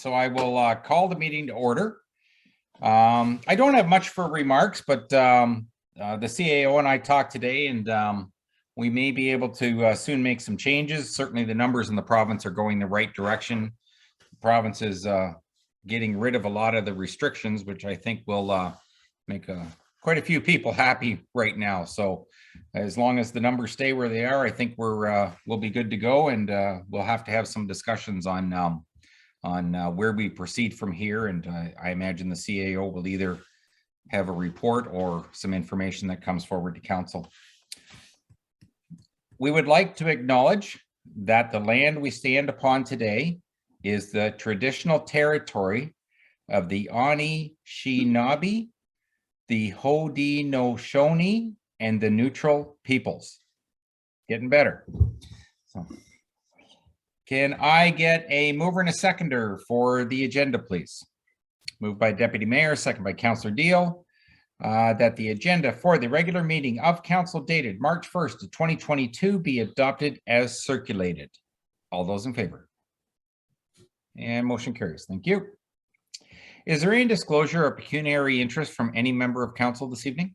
so I will call the meeting to order. I don't have much for remarks, but the CAO and I talked today, and we may be able to soon make some changes. Certainly the numbers in the province are going the right direction. The province is getting rid of a lot of the restrictions, which I think will make quite a few people happy right now. So as long as the numbers stay where they are, I think we'll be good to go, and we'll have to have some discussions on where we proceed from here. And I imagine the CAO will either have a report or some information that comes forward to council. We would like to acknowledge that the land we stand upon today is the traditional territory of the Anishinaabe, the Haudenosaunee, and the Neutral Peoples. Getting better. So, can I get a mover and a seconder for the agenda, please? Moved by Deputy Mayor, second by Councillor Deal, that the agenda for the regular meeting of council dated March 1st of 2022 be adopted as circulated. All those in favor? And motion carries. Thank you. Is there any disclosure of pecuniary interest from any member of council this evening?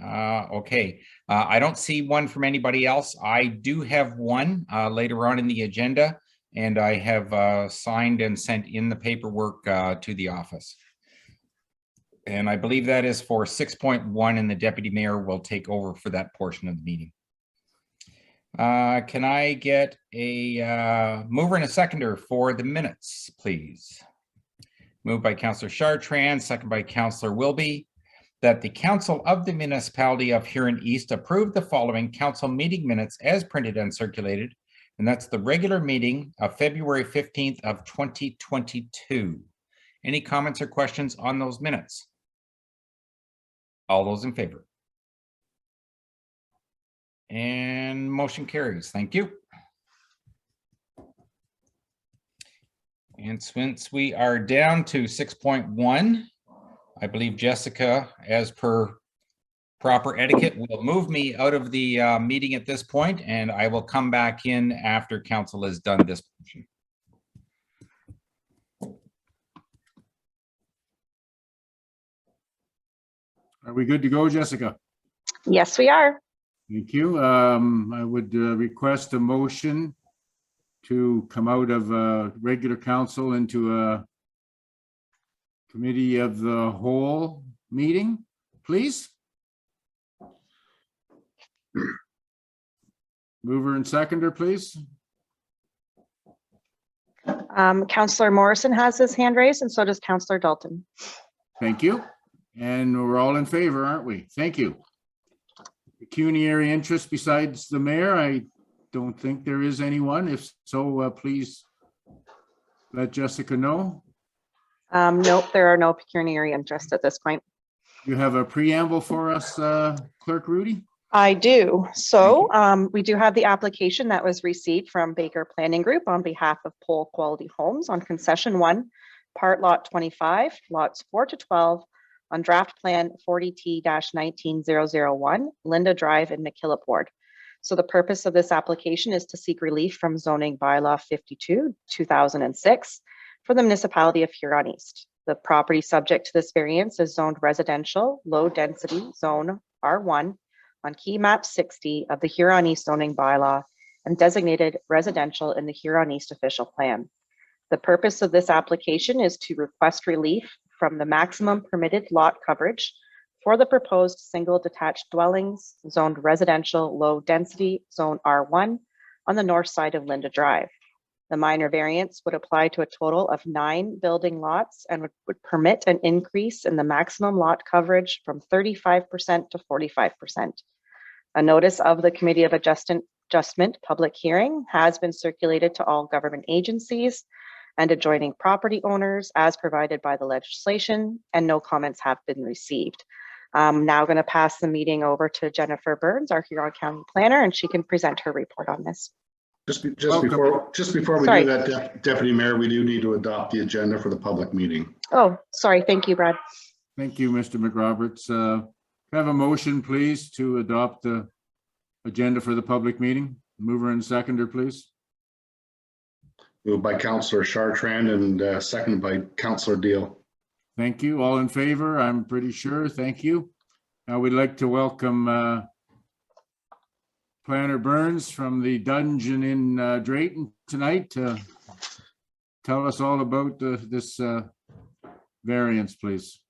Okay, I don't see one from anybody else. I do have one later on in the agenda, and I have signed and sent in the paperwork to the office. And I believe that is for 6.1, and the Deputy Mayor will take over for that portion of the meeting. Can I get a mover and a seconder for the minutes, please? Moved by Councillor Chartrand, second by Councillor Wilby, that the Council of the Municipality of Huron East approve the following council meeting minutes as printed and circulated, and that's the regular meeting of February 15th of 2022. Any comments or questions on those minutes? All those in favor? And motion carries. Thank you. And since we are down to 6.1, I believe Jessica, as per proper etiquette, will move me out of the meeting at this point, and I will come back in after council has done this portion. Are we good to go, Jessica? Yes, we are. Thank you. I would request a motion to come out of regular council into a committee of the whole meeting, please. Mover and seconder, please. Councillor Morrison has his hand raised, and so does Councillor Dalton. Thank you. And we're all in favor, aren't we? Thank you. Pecuniary interest besides the mayor? I don't think there is anyone. If so, please let Jessica know. Nope, there are no pecuniary interests at this point. You have a preamble for us, Clerk Rudy? I do. So we do have the application that was received from Baker Planning Group on behalf of Pole Quality Homes on Concession 1, Part Lot 25, Lots 4 to 12, on Draft Plan 40T-19001, Linda Drive in McKillop Ward. So the purpose of this application is to seek relief from zoning bylaw 52, 2006 for the municipality of Huron East. The property subject to this variance is zoned residential, low density zone R1 on key map 60 of the Huron East zoning bylaw and designated residential in the Huron East official plan. The purpose of this application is to request relief from the maximum permitted lot coverage for the proposed single detached dwellings zoned residential low density zone R1 on the north side of Linda Drive. The minor variance would apply to a total of 9 building lots and would permit an increase in the maximum lot coverage from 35% to 45%. A notice of the Committee of Adjustment public hearing has been circulated to all government agencies and adjoining property owners as provided by the legislation, and no comments have been received. I'm now going to pass the meeting over to Jennifer Burns, our Huron County Planner, and she can present her report on this. Just before we do that, Deputy Mayor, we do need to adopt the agenda for the public meeting. Oh, sorry. Thank you, Brad. Thank you, Mr. McRoberts. Can I have a motion, please, to adopt the agenda for the public meeting? Mover and seconder, please. Moved by Councillor Chartrand and seconded by Councillor Deal. Thank you. All in favor? I'm pretty sure. Thank you. Now we'd like to welcome Planner Burns from the Dungeon in Drayton tonight to tell us all about this variance, please.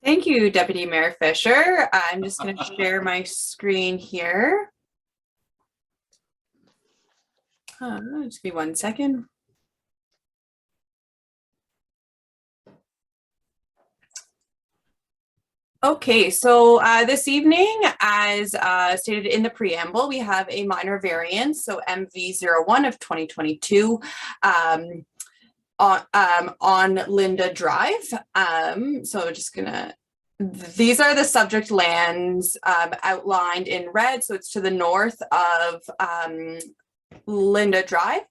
Thank you, Deputy Mayor Fisher. I'm just going to share my screen here. Just give me 1 second. Okay, so this evening, as stated in the preamble, we have a minor variance, so MV01 of 2022 on Linda Drive. So just gonna, these are the subject lands outlined in red. So it's to the north of Linda Drive.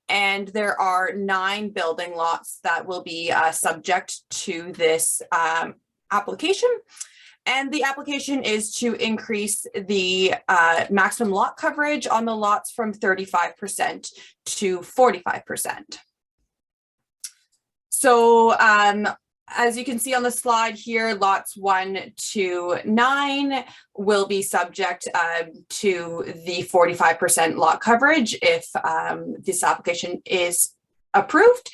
And there are 9 building lots that will be subject to this application. And the application is to increase the maximum lot coverage on the lots from 35% to 45%. So as you can see on the slide here, lots 1 to 9 will be subject to the 45% lot coverage if this application is approved.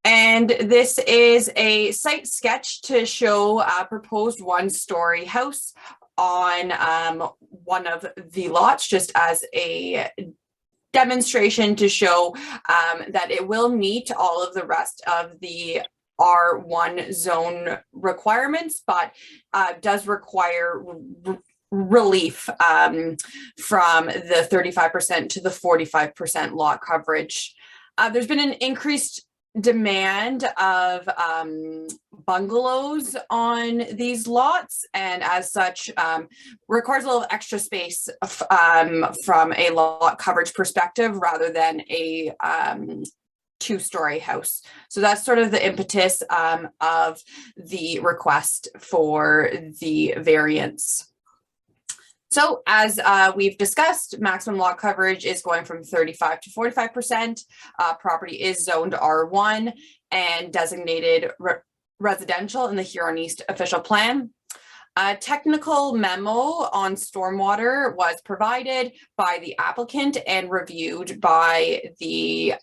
And this is a site sketch to show a proposed 1-story house on one of the lots, just as a demonstration to show that it will meet all of the rest of the R1 zone requirements, but does require relief from the 35% to the 45% lot coverage. There's been an increased demand of bungalows on these lots, and as such requires a little extra space from a lot coverage perspective rather than a 2-story house. So that's sort of the impetus of the request for the variance. So as we've discussed, maximum lot coverage is going from 35 to 45%. Property is zoned R1 and designated residential in the Huron East official plan. A technical memo on stormwater was provided by the applicant and reviewed by the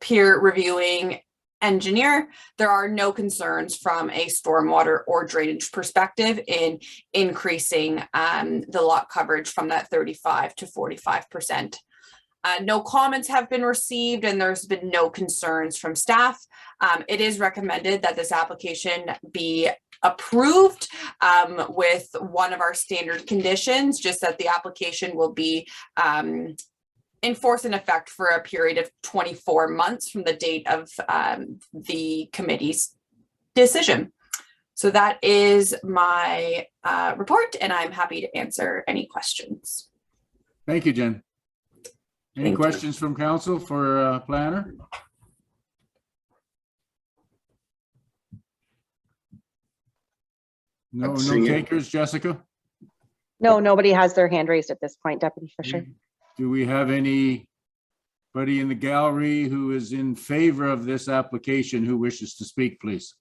peer reviewing engineer. There are no concerns from a stormwater or drainage perspective in increasing the lot coverage from that 35 to 45%. No comments have been received and there's been no concerns from staff. It is recommended that this application be approved with one of our standard conditions, just that the application will be in force and effect for a period of 24 months from the date of the committee's decision. So that is my report, and I'm happy to answer any questions. Thank you, Jen. Any Thank you. questions from council for planner? No takers, Jessica? No, nobody has their hand raised at this point, Deputy Fisher. Do we have anybody in the gallery who is in favor of this application who wishes to speak, please?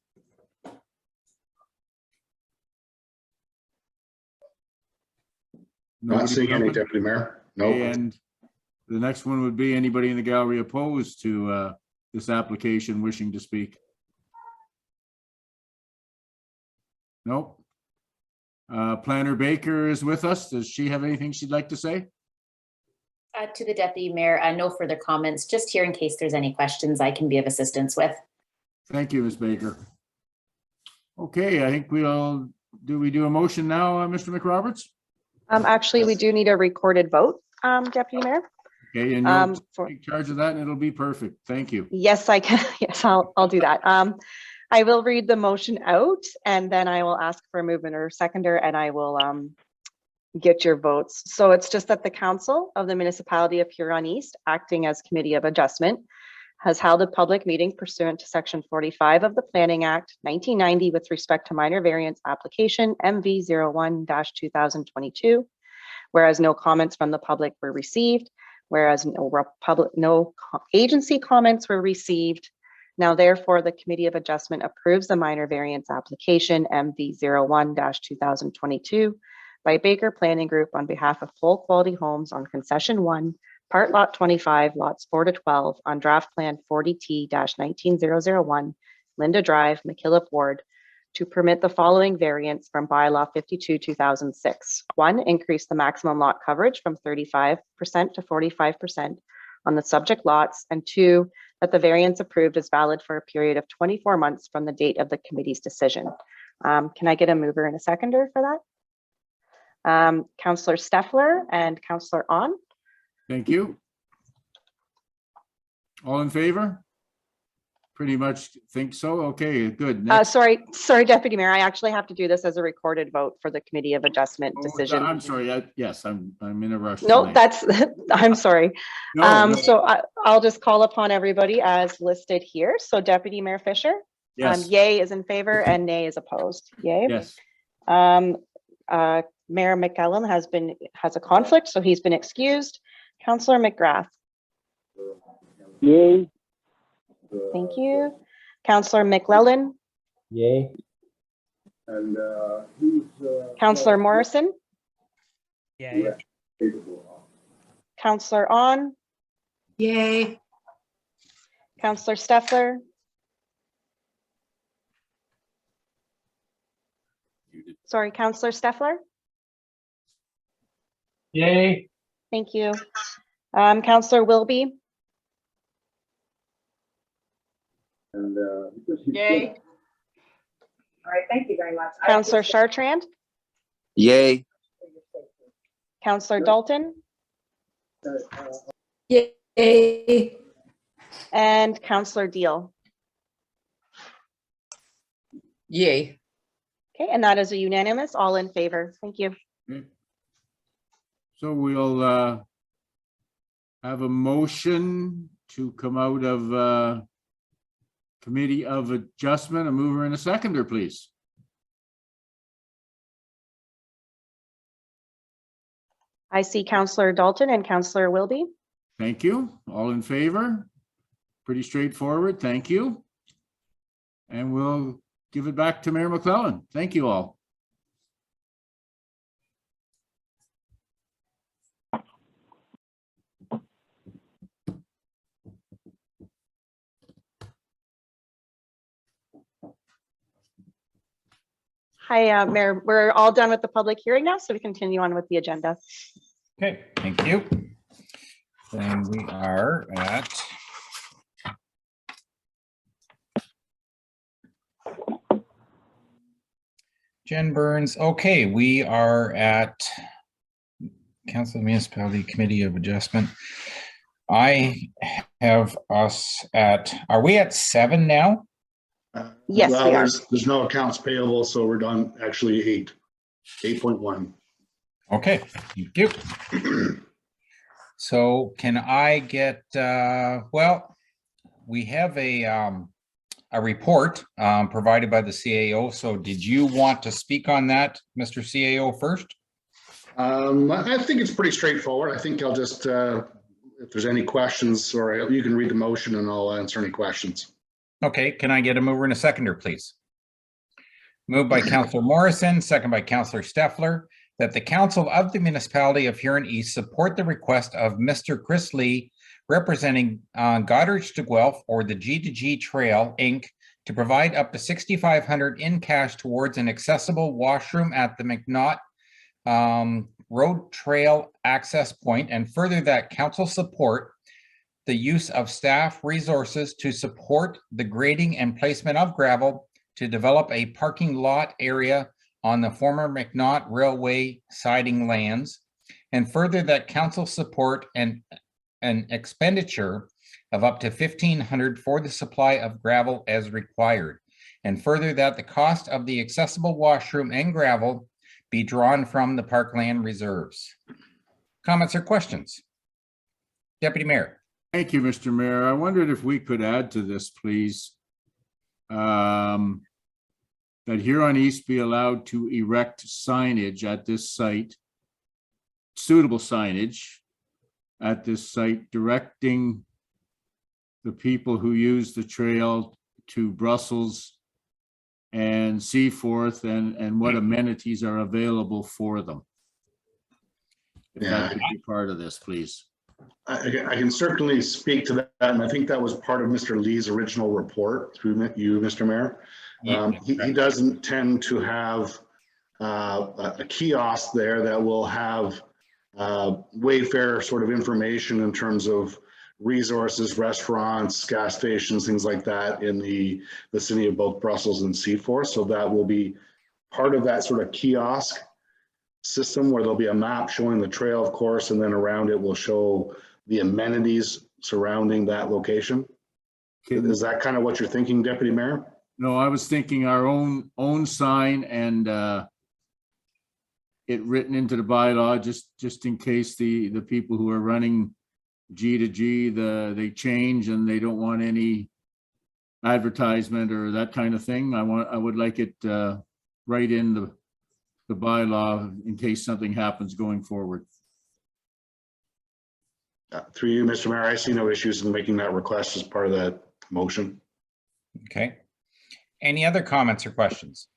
Not seeing any, Deputy Mayor. No. And the next one would be anybody in the gallery opposed to this application wishing to speak? Nope. Planner Baker is with us. Does she have anything she'd like to say? To the Deputy Mayor, no further comments, just here in case there's any questions I can be of assistance with. Thank you, Ms. Baker. Okay, I think do we do a motion now, Mr. McRoberts? Actually, we do need a recorded vote, Deputy Mayor. Okay, and you'll take charge of that and it'll be perfect. Thank you. Yes, I can. Yes, I'll do that. I will read the motion out and then I will ask for a movement or seconder and I will get your votes. So it's just that the Council of the Municipality of Huron East, acting as Committee of Adjustment, has held a public meeting pursuant to Section 45 of the Planning Act 1990 with respect to minor variance application MV01-2022, Whereas no comments from the public were received, whereas no agency comments were received. Now therefore, the Committee of Adjustment approves the minor variance application MV 01-2022 by Baker Planning Group on behalf of Full Quality Homes on Concession 1, Part Lot 25, Lots 4 to 12 on Draft Plan 40T-19001, Linda Drive, McKillop Ward, to permit the following variance from Bylaw 52-2006. 1, increase the maximum lot coverage from 35% to 45% on the subject lots, and 2, that the variance approved is valid for a period of 24 months from the date of the committee's decision. Can I get a mover and a seconder for that? Councillor Steffler and Councillor On. Thank you. All in favor? Pretty much think so. Okay, good. Next. Sorry, Deputy Mayor, I actually have to do this as a recorded vote for the Committee of Adjustment Oh, decision. I'm sorry. Yes, I'm in a rush. No, tonight. that's, I'm sorry. No. So I'll just call upon everybody as listed here. So Deputy Mayor Fisher, Yes, yay is in favor and nay is opposed. Yay. yes. Mayor McEllen has a conflict, so he's been excused. Councillor McGrath. Yay. Thank you. Councillor McLellan. Yay. And Councillor Morrison. Yay. Councillor On. Yay. Councillor Steffler. Sorry, Councillor Steffler. Yay. Thank you. Councillor Wilby. Yay. All right, thank you very much. Councillor Chartrand. Yay. Councillor Dalton. Yay. And Councillor Deal. Yay. Okay, and that is a unanimous, all in favor. Thank you. So we'll have a motion to come out of Committee of Adjustment. A mover and a seconder, please. I see Councillor Dalton and Councillor Wilby. Thank you. All in favor? Pretty straightforward. Thank you. And we'll give it back to Mayor McClellan. Thank you all. Hi, Mayor. We're all done with the public hearing now, so we continue on with the agenda. Okay, thank you. And we are at Jen Burns. Okay, we are at Council of Municipality Committee of Adjustment. I have us at, are we at 7 now? Yes, Well, we are. there's no accounts payable, so we're done actually 8.1. Okay, thank you. So can I get, well, we have a report provided by the CAO. So did you want to speak on that, Mr. CAO, first? I think it's pretty straightforward. I think I'll just, if there's any questions, or you can read the motion and I'll answer any questions. Okay, can I get a mover and a seconder, please? Moved by Councillor Morrison, second by Councillor Steffler, that the Council of the Municipality of Huron East support the request of Mr. Chris Lee, representing Goddard to Guelph or the G2G Trail, Inc., to provide up to $6,500 in cash towards an accessible washroom at the McNaught Road Trail access point, and further that council support the use of staff resources to support the grading and placement of gravel to develop a parking lot area on the former McNaught Railway siding lands, and further that council support an expenditure of up to $1,500 for the supply of gravel as required, and further that the cost of the accessible washroom and gravel be drawn from the parkland reserves. Comments or questions? Deputy Mayor. Thank you, Mr. Mayor. I wondered if we could add to this, please. That Huron East be allowed to erect signage at this site suitable signage at this site directing the people who use the trail to Brussels and Seaforth and what amenities are available for them. If Yeah. that could be part of this, please. I can certainly speak to that, and I think that was part of Mr. Lee's original report through you, Mr. Mayor. He doesn't tend to have a kiosk there that will have Wayfair sort of information in terms of resources, restaurants, gas stations, things like that in the city of both Brussels and Seaforth. So that will be part of that sort of kiosk system where there'll be a map showing the trail, of course, and then around it will show the amenities surrounding that location. Is that kind of what you're thinking, Deputy Mayor? No, I was thinking our own sign and it written into the bylaw, just in case the people who are running G to G, they change and they don't want any advertisement or that kind of thing. I would like it right in the bylaw in case something happens going forward. Through you, Mr. Mayor, I see no issues in making that request as part of that motion. Okay. Any other comments or questions?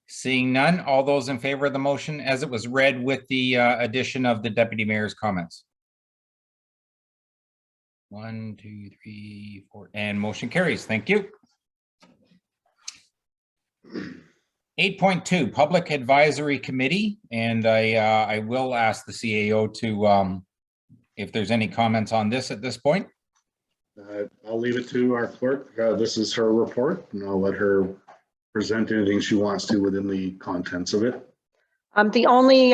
Seeing none, all those in favor of the motion as it was read with the addition of the Deputy Mayor's comments? 1, 2, 3, 4, and motion carries. Thank you. 8.2, Public Advisory Committee, and I will ask the CAO to if there's any comments on this at this point. I'll leave it to our clerk. This is her report, and I'll let her present anything she wants to within the contents of it. The only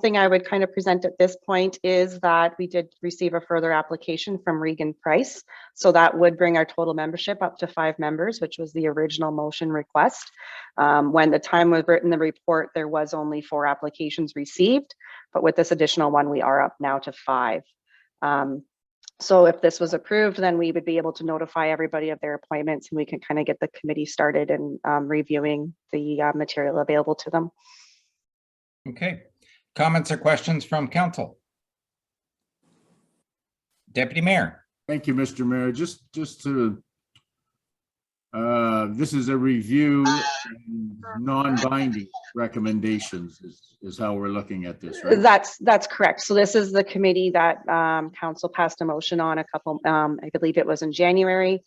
thing I would kind of present at this point is that we did receive a further application from Regan Price. So that would bring our total membership up to 5 members, which was the original motion request. When the time was written the report, there was only 4 applications received, but with this additional one, we are up now to 5. So if this was approved, then we would be able to notify everybody of their appointments and we can kind of get the committee started and reviewing the material available to them. Okay. Comments or questions from council? Deputy Mayor. Thank you, Mr. Mayor. Just to, this is a review, non-binding recommendations is how we're looking at this, right? That's correct. So this is the committee that council passed a motion on a couple, I believe it was in January.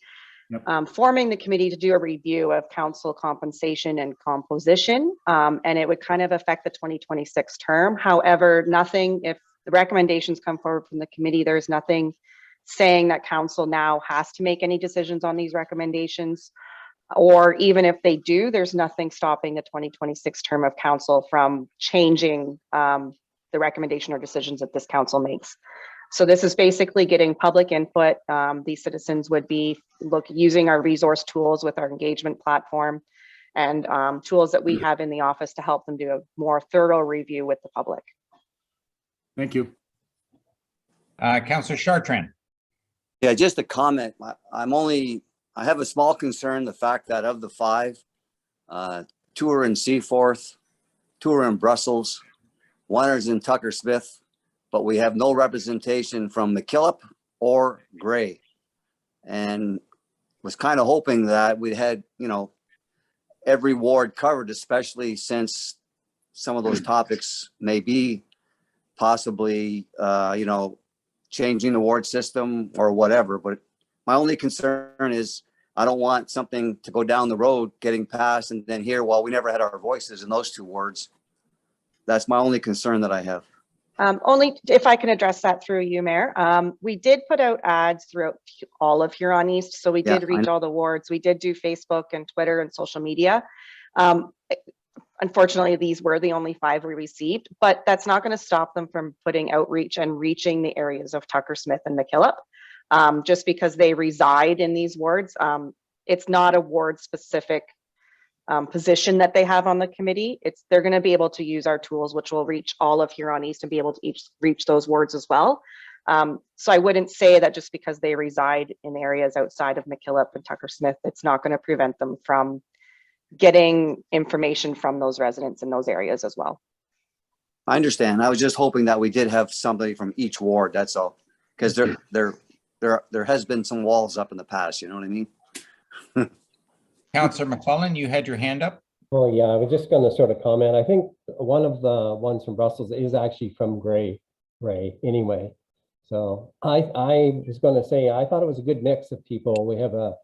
Yep. Forming the committee to do a review of council compensation and composition, and it would kind of affect the 2026 term. However, nothing, if the recommendations come forward from the committee, there's nothing saying that council now has to make any decisions on these recommendations, or even if they do, there's nothing stopping the 2026 term of council from changing the recommendation or decisions that this council makes. So this is basically getting public input. These citizens would be using our resource tools with our engagement platform and tools that we have in the office to help them do a more thorough review with the public. Thank you. Councillor Chartrand. Yeah, just a comment. I have a small concern, the fact that of the 5, 2 are in Seaforth, 2 are in Brussels, 1 is in Tucker Smith, but we have no representation from McKillop or Gray. And was kind of hoping that we'd had, every ward covered, especially since some of those topics may be possibly, changing the ward system or whatever. But my only concern is I don't want something to go down the road getting passed and then here, well, we never had our voices in those 2 wards. That's my only concern that I have. Only if I can address that through you, Mayor. We did put out ads throughout all of Huron East. So we did reach all the wards. We did do Facebook and Twitter and social media. Unfortunately, these were the only 5 we received, but that's not going to stop them from putting outreach and reaching the areas of Tucker Smith and McKillop. Just because they reside in these wards, it's not a ward specific position that they have on the committee. They're going to be able to use our tools, which will reach all of Huron East and be able to reach those wards as well. So I wouldn't say that just because they reside in areas outside of McKillop and Tucker Smith, it's not going to prevent them from getting information from those residents in those areas as well. I understand. I was just hoping that we did have somebody from each ward, that's all. Because there has been some walls up in the past, you know what I mean? Counselor McClellan, you had your hand up? Oh, yeah, I was just gonna sort of comment. I think one of the ones from Brussels is actually from Ray anyway. So I was gonna say, I thought it was a good mix of people. We have a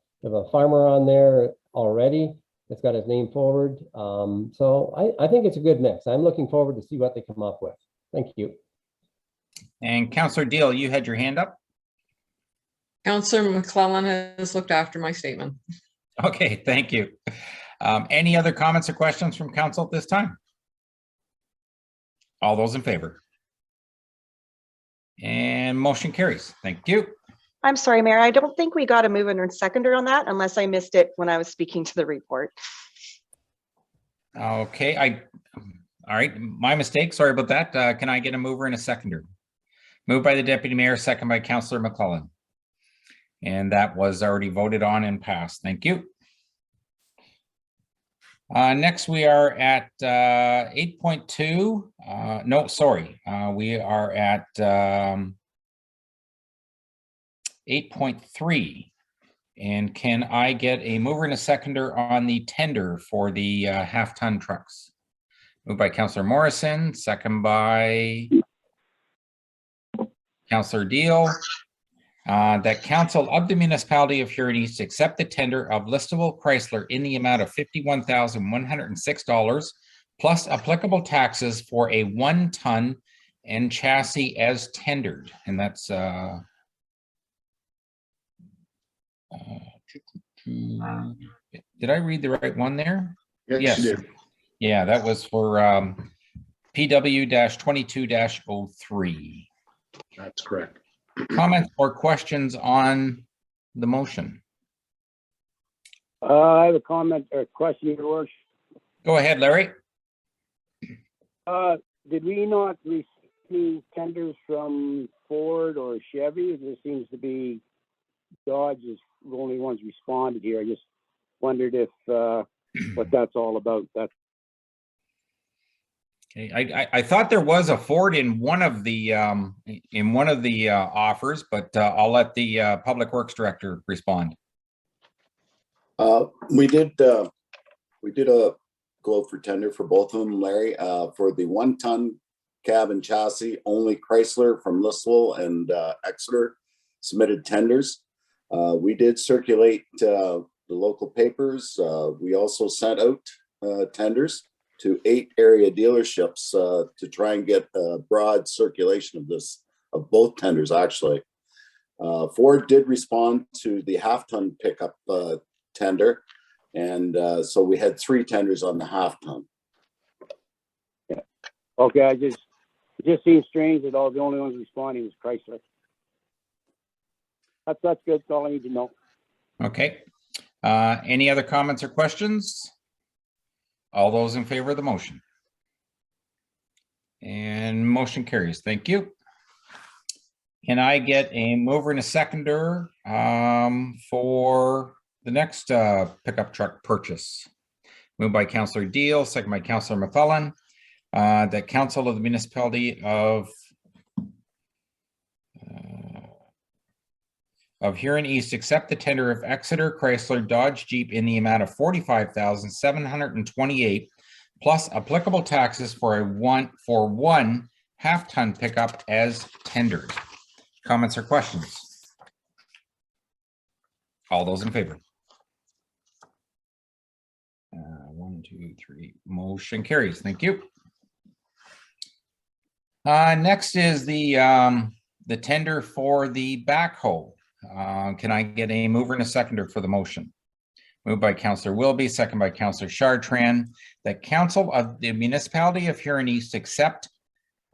farmer on there already that's got his name forward. So I think it's a good mix. I'm looking forward to see what they come up with. Thank you. And Counselor Deal, you had your hand up? Counselor McClellan has looked after my statement. Okay, thank you. Any other comments or questions from council at this time? All those in favor? And motion carries. Thank you. I'm sorry, Mayor, I don't think we got a mover and seconder on that unless I missed it when I was speaking to the report. Okay, all right, my mistake. Sorry about that. Can I get a mover and a seconder? Moved by the Deputy Mayor, second by Counselor McClellan. And that was already voted on and passed. Thank you. Next, we are at 8.2. No, sorry. We are at 8.3. And can I get a mover and a seconder on the tender for the half-ton trucks? Moved by Counselor Morrison, second by Counselor Deal. That council of the municipality of Huron East accept the tender of Listowel Chrysler in the amount of $51,106 plus applicable taxes for a 1-ton and chassis as tendered. And that's did I read the right one there? Yes, you did. Yeah, that was for PW-22-03. That's correct. Comments or questions on the motion? I have a comment or question, Your Worship. Go ahead, Larry. Did we not receive any tenders from Ford or Chevy? There seems to be Dodge is the only ones responded here. I just wondered if what that's all about. That's Okay, I thought there was a Ford in one of the offers, but I'll let the Public Works Director respond. We did go out for tender for both of them, Larry. For the 1-ton cab and chassis, only Chrysler from Listowel and Exeter submitted tenders. We did circulate the local papers. We also sent out tenders to 8 area dealerships to try and get a broad circulation of both tenders, actually. Ford did respond to the half-ton pickup tender, and so we had 3 tenders on the half-ton. yeah. Okay, it just seems strange that all the only ones responding was Chrysler. That's good. That's all I need to know. Okay. Any other comments or questions? All those in favor of the motion? And motion carries. Thank you. Can I get a mover and a seconder for the next pickup truck purchase? Moved by Counselor Deal, second by Counselor McClellan. That council of the municipality of Huron East accept the tender of Exeter Chrysler Dodge Jeep in the amount of $45,728 plus applicable taxes for one half-ton pickup as tendered. Comments or questions? All those in favor? 1, 2, 3. Motion carries. Thank you. Next is the tender for the backhoe. Can I get a mover and a seconder for the motion? Moved by Counselor Wilby, second by Counselor Chartrand, that council of the municipality of Huron East accept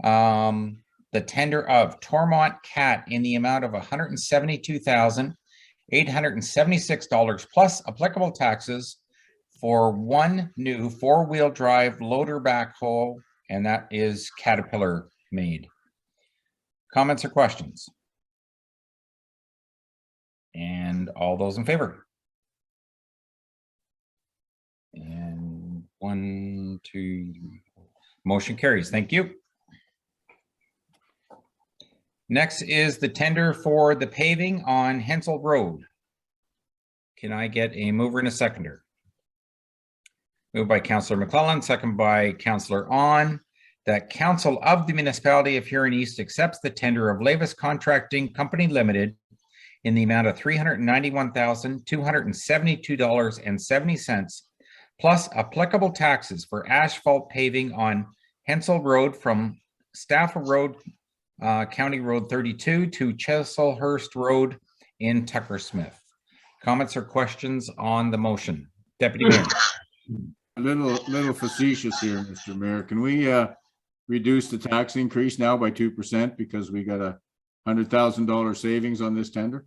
the tender of Tormont Cat in the amount of $172,876 plus applicable taxes for one new 4-wheel drive loader backhoe, and that is Caterpillar made. Comments or questions? And all those in favor? And 1, 2, 3. Motion carries. Thank you. Next is the tender for the paving on Hensel Road. Can I get a mover and a seconder? Moved by Councillor McClellan, second by Councillor On, that Council of the Municipality of Huron East accepts the tender of Lavis Contracting Company Limited in the amount of $391,272.70 plus applicable taxes for asphalt paving on Hensel Road from Stafford Road, County Road 32 to Chislehurst Road in Tuckersmith. Comments or questions on the motion? Deputy Mayor. A little facetious here, Mr. Mayor. Can we reduce the tax increase now by 2% because we got $100,000 savings on this tender?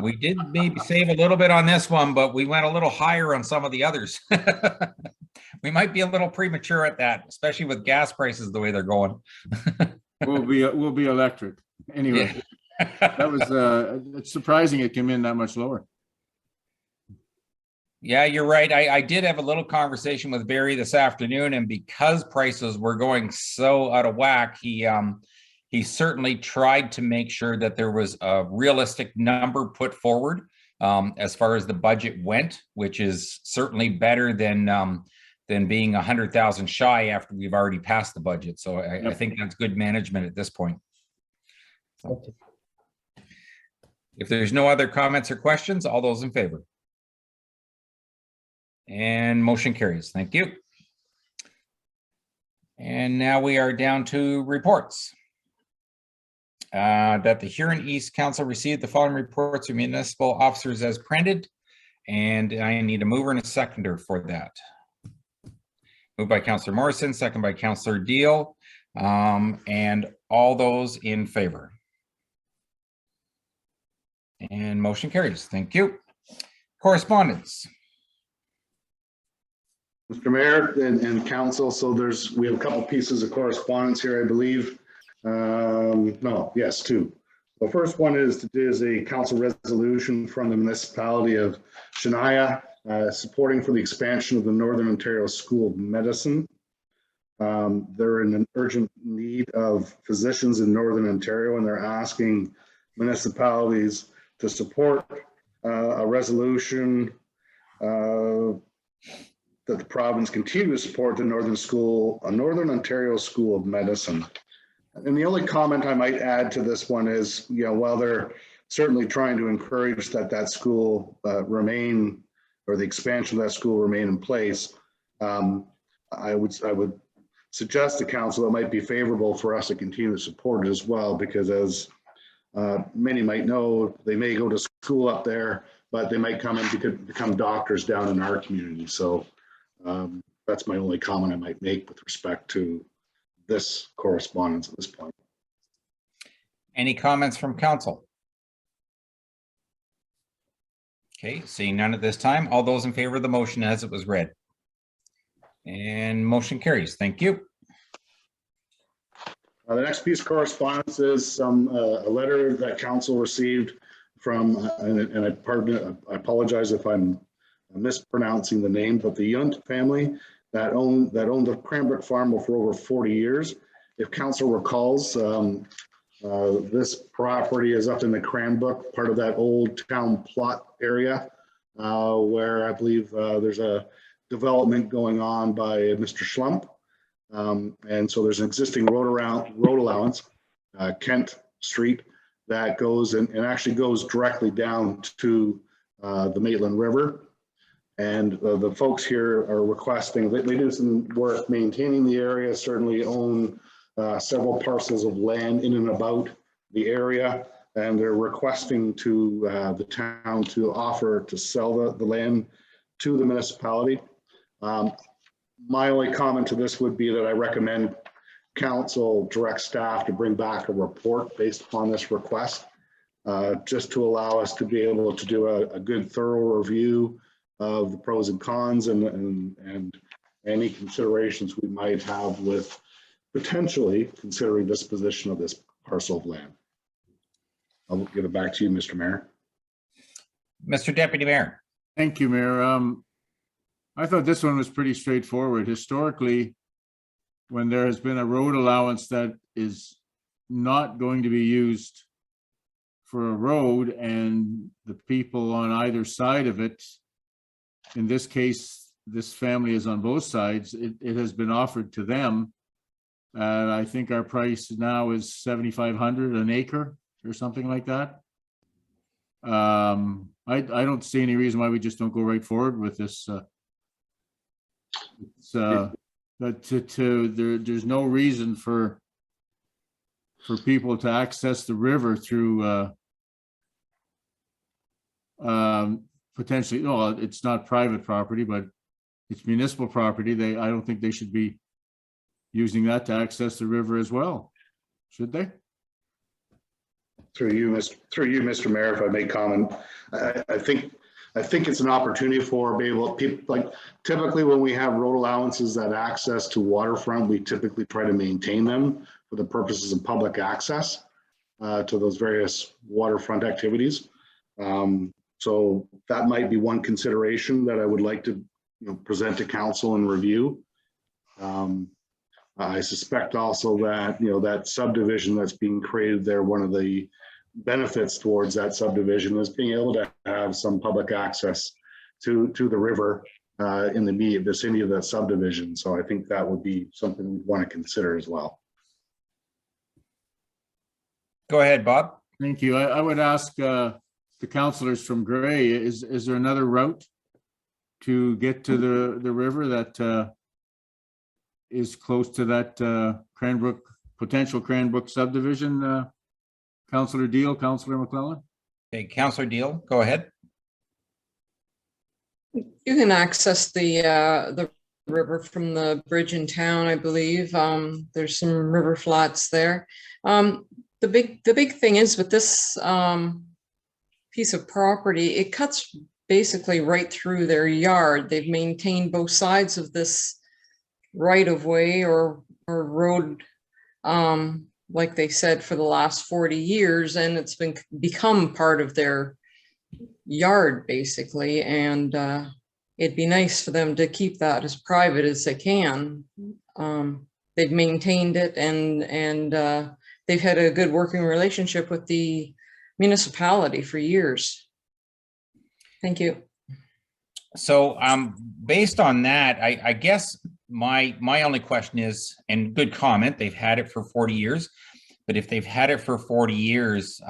We did maybe save a little bit on this one, but we went a little higher on some of the others. We might be a little premature at that, especially with gas prices the way they're going. We'll be electric. Anyway, that was it's surprising it came in that much lower. Yeah, you're right. I did have a little conversation with Barry this afternoon, and because prices were going so out of whack, he certainly tried to make sure that there was a realistic number put forward as far as the budget went, which is certainly better than being 100,000 shy after we've already passed the budget. So I think that's good management at this point. So, if there's no other comments or questions, all those in favor? And motion carries. Thank you. And now we are down to reports. That the Huron East Council received the following reports from municipal officers as printed, and I need a mover and a seconder for that. Moved by Councillor Morrison, second by Councillor Deal, and all those in favor. And motion carries. Thank you. Correspondence. Mr. Mayor and council, so we have a couple pieces of correspondence here, I believe. Two. The first one is a council resolution from the municipality of Shania supporting for the expansion of the Northern Ontario School of Medicine. They're in an urgent need of physicians in Northern Ontario, and they're asking municipalities to support a resolution that the province continue to support the Northern Ontario School of Medicine. And the only comment I might add to this one is, while they're certainly trying to encourage that school remain, or the expansion of that school remain in place, I would suggest to council it might be favorable for us to continue to support it as well, because as many might know, they may go to school up there, but they might come and become doctors down in our community. So that's my only comment I might make with respect to this correspondence at this point. Any comments from council? Okay, seeing none at this time. All those in favor of the motion as it was read. And motion carries. Thank you. The next piece of correspondence is a letter that council received from, and I apologize if I'm mispronouncing the name, but the Yunt family that owned the Cranbrook Farm for over 40 years. If council recalls, this property is up in the Cranbrook, part of that old town plot area, where I believe there's a development going on by Mr. Schlump. And so there's an existing road allowance, Kent Street, that goes and actually goes directly down to the Maitland River. And the folks here are requesting, they do some work maintaining the area, certainly own several parcels of land in and about the area. And they're requesting to the town to offer to sell the land to the municipality. My only comment to this would be that I recommend council direct staff to bring back a report based upon this request, just to allow us to be able to do a good thorough review of the pros and cons and any considerations we might have with potentially considering disposition of this parcel of land. I'll give it back to you, Mr. Mayor. Mr. Deputy Mayor. Thank you, Mayor. I thought this one was pretty straightforward. Historically, when there has been a road allowance that is not going to be used for a road, and the people on either side of it, in this case, this family is on both sides, it has been offered to them. I think our price now is 7,500 an acre or something like that. I don't see any reason why we just don't go right forward with this. But there's no reason for people to access the river through potentially, no, it's not private property, but it's municipal property. I don't think they should be using that to access the river as well, should they? Through you, Mr. Mayor, if I may comment, I think it's an opportunity for people, like typically when we have road allowances that access to waterfront, we typically try to maintain them for the purposes of public access to those various waterfront activities. So that might be one consideration that I would like to present to council and review. I suspect also that, that subdivision that's being created there, one of the benefits towards that subdivision is being able to have some public access to the river in the immediate vicinity of that subdivision. So I think that would be something we'd want to consider as well. Go ahead, Bob. Thank you. I would ask the councilors from Gray, is there another route to get to the river that is close to that Cranbrook, potential Cranbrook subdivision? Councillor Deal, Councillor McClellan? Okay, Councillor Deal, go ahead. You can access the river from the bridge in town, I believe. There's some river flats there. The big thing is with this piece of property, it cuts basically right through their yard. They've maintained both sides of this right of way or road, like they said, for the last 40 years, and it's become part of their yard basically. And it'd be nice for them to keep that as private as they can. They've maintained it, and they've had a good working relationship with the municipality for years. Thank you. So based on that, I guess my only question is, and good comment, they've had it for 40 years, but if they've had it for 40 years,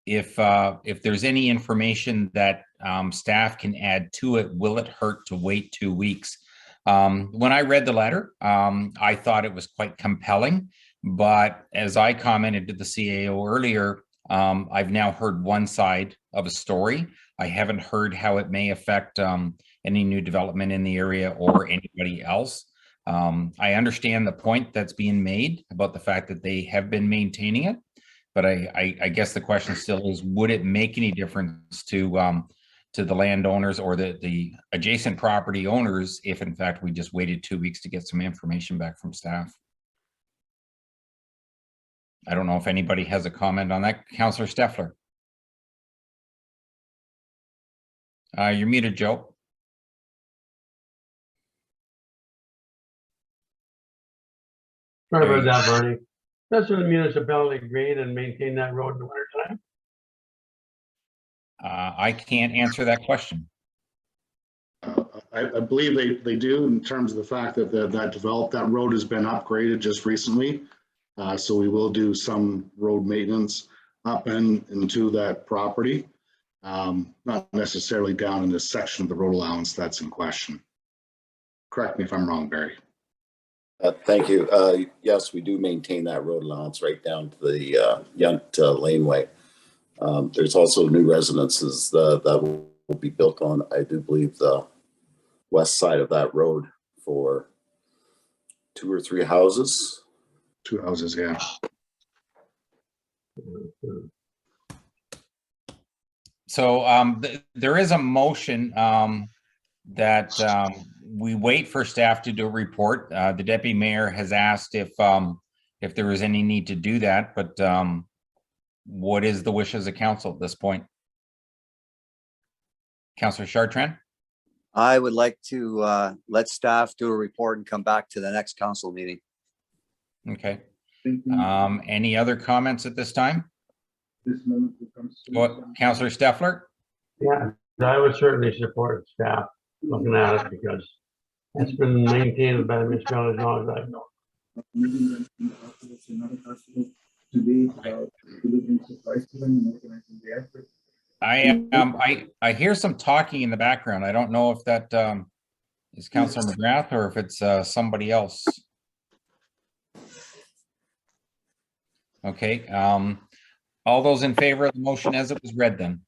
if there's any information that staff can add to it, will it hurt to wait 2 weeks? When I read the letter, I thought it was quite compelling, but as I commented to the CAO earlier, I've now heard one side of a story. I haven't heard how it may affect any new development in the area or anybody else. I understand the point that's being made about the fact that they have been maintaining it, but I guess the question still is, would it make any difference to the landowners or the adjacent property owners if in fact we just waited 2 weeks to get some information back from staff? I don't know if anybody has a comment on that. Councillor Steffler. You're muted, Joe. Sorry about that, Bernie. Does the municipality grade and maintain that road in the winter time? I can't answer that question. I believe they do, in terms of the fact that that road has been upgraded just recently. So we will do some road maintenance up and into that property. Not necessarily down in this section of the road allowance that's in question. Correct me if I'm wrong, Barry. Thank you. Yes, we do maintain that road allowance right down to the Yunt laneway. There's also new residences that will be built on, I do believe, the west side of that road for 2 or 3 houses. 2 houses, yeah. So there is a motion that we wait for staff to do a report. The deputy mayor has asked if there is any need to do that, but what is the wishes of council at this point? Councillor Chartrand? I would like to let staff do a report and come back to the next council meeting. Okay. Any other comments at this time? Councillor Steffler? Yeah, I would certainly support staff looking at it because it's been maintained by the municipality as long as I've known. I hear some talking in the background. I don't know if that is Councillor McGrath or if it's somebody else. Okay, all those in favor of the motion as it was read then?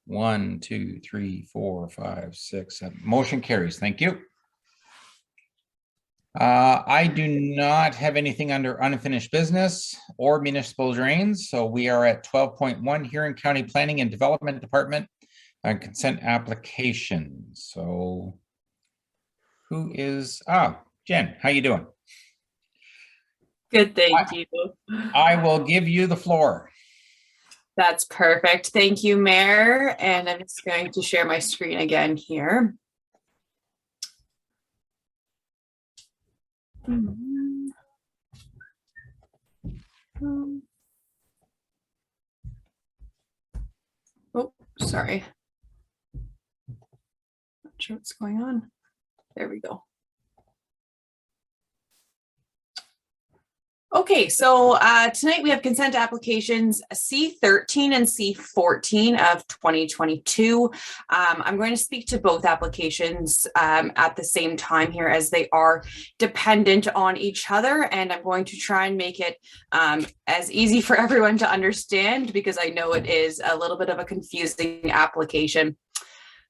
1, 2, 3, 4, 5, 6, 7. Motion carries. Thank you. I do not have anything under unfinished business or municipal drains, so we are at 12.1 Huron County Planning and Development Department on consent applications. So who is, Jen, how you doing? Good, thank you. I will give you the floor. That's perfect. Thank you, Mayor. And I'm just going to share my screen again here. Oh, sorry. Not sure what's going on. There we go. Okay, so tonight we have consent applications C13 and C14 of 2022. I'm going to speak to both applications at the same time here as they are dependent on each other, and I'm going to try and make it as easy for everyone to understand because I know it is a little bit of a confusing application.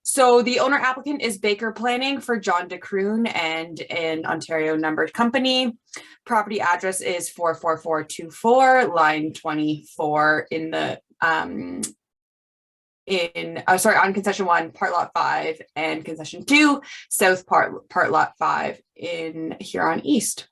So the owner applicant is Baker Planning for John DeCroon and an Ontario numbered company. Property address is 44424, line 24 in the on concession 1, part lot 5, and concession 2, south part lot 5 in Huron East.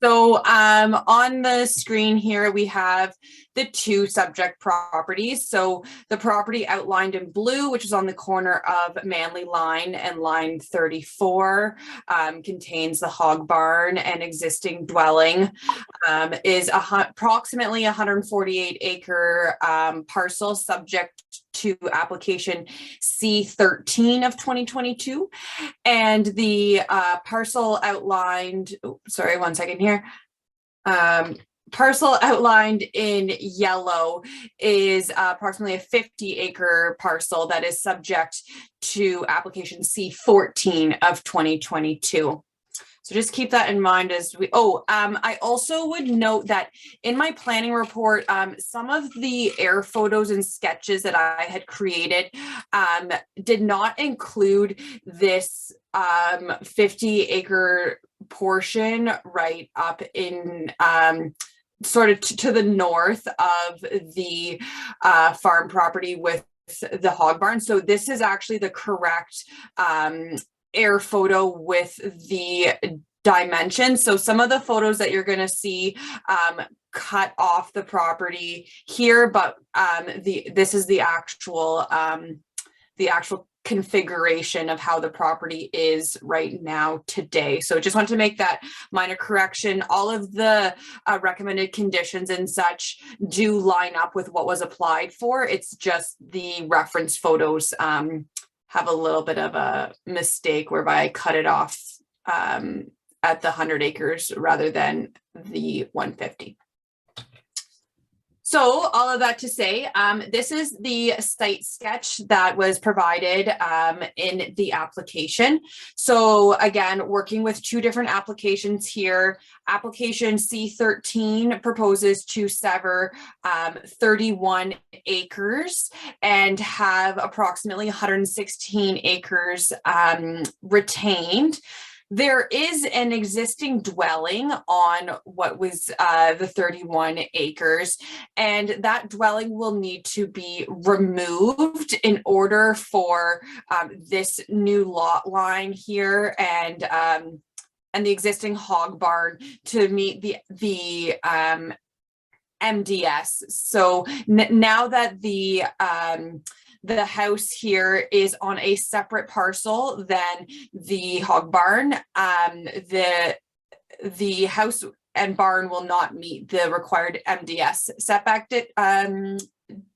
So on the screen here, we have the two subject properties. So the property outlined in blue, which is on the corner of Manley Line and line 34, contains the hog barn and existing dwelling, is approximately 148 acre parcel subject to application C13 of 2022. And the parcel outlined, sorry, one second here. Parcel outlined in yellow is approximately a 50 acre parcel that is subject to application C14 of 2022. So just keep that in mind as we, I also would note that in my planning report, some of the air photos and sketches that I had created did not include this 50 acre portion right up in sort of to the north of the farm property with the hog barn. So this is actually the correct air photo with the dimensions. So some of the photos that you're going to see cut off the property here, but this is the actual configuration of how the property is right now today. So just want to make that minor correction. All of the recommended conditions and such do line up with what was applied for. It's just the reference photos have a little bit of a mistake whereby I cut it off at the 100 acres rather than the 150. So all of that to say, this is the site sketch that was provided in the application. So again, working with two different applications here. Application C13 proposes to sever 31 acres and have approximately 116 acres retained. There is an existing dwelling on what was the 31 acres, and that dwelling will need to be removed in order for this new lot line here and the existing hog barn to meet the MDS. So now that the house here is on a separate parcel than the hog barn, the house and barn will not meet the required MDS setback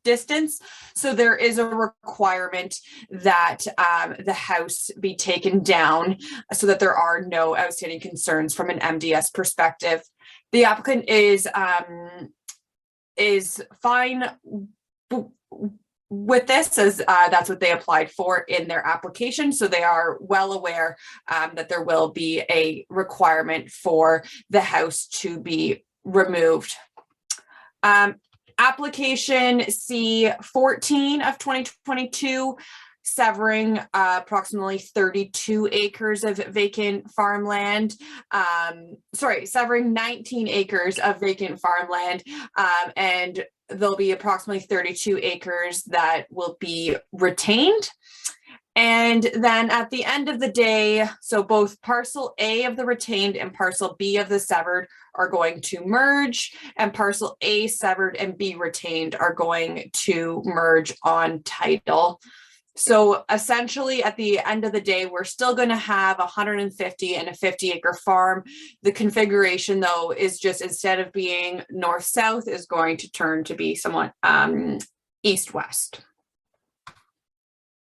distance. So there is a requirement that the house be taken down so that there are no outstanding concerns from an MDS perspective. The applicant is fine with this, as that's what they applied for in their application. So they are well aware that there will be a requirement for the house to be removed. Application C14 of 2022, severing approximately 32 acres of vacant farmland. Severing 19 acres of vacant farmland, and there'll be approximately 32 acres that will be retained. And then at the end of the day, so both parcel A of the retained and parcel B of the severed are going to merge, and parcel A severed and B retained are going to merge on title. So essentially at the end of the day, we're still going to have 150 and a 50-acre farm. The configuration though is just, instead of being north-south, is going to turn to be somewhat east-west.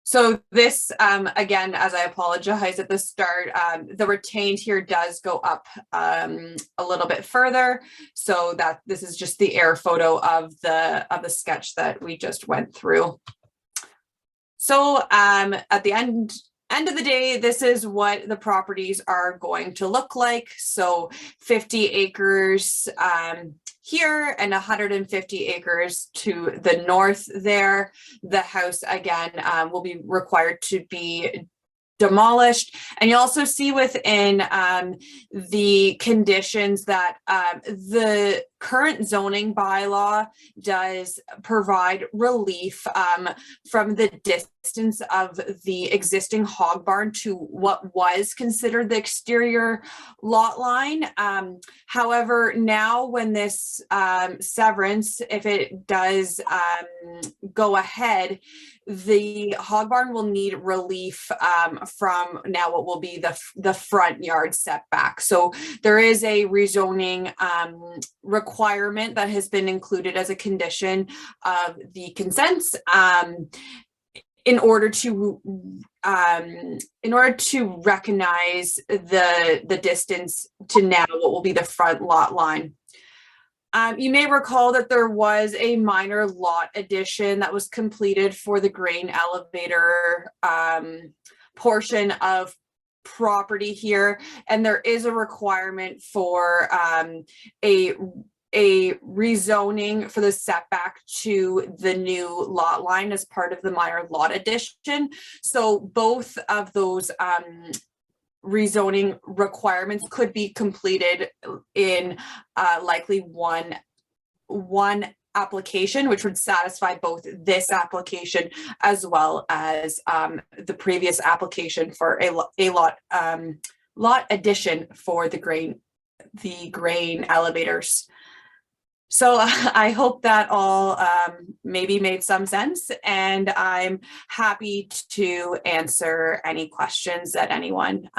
So this, again, as I apologize at the start, the retained here does go up a little bit further. So that this is just the air photo of the sketch that we just went through. So at the end of the day, this is what the properties are going to look like. So 50 acres here and 150 acres to the north there. The house, again, will be required to be demolished. And you also see within the conditions that the current zoning bylaw does provide relief from the distance of the existing hog barn to what was considered the exterior lot line. However, now when this severance, if it does go ahead, the hog barn will need relief from now what will be the front yard setback. So there is a rezoning requirement that has been included as a condition of the consents in order to recognize the distance to now what will be the front lot line. You may recall that there was a minor lot addition that was completed for the grain elevator portion of property here, and there is a requirement for a rezoning for the setback to the new lot line as part of the minor lot addition. So both of those rezoning requirements could be completed in likely one application, which would satisfy both this application as well as the previous application for a lot addition for the grain elevators. So I hope that all maybe made some sense, and I'm happy to answer any questions that anyone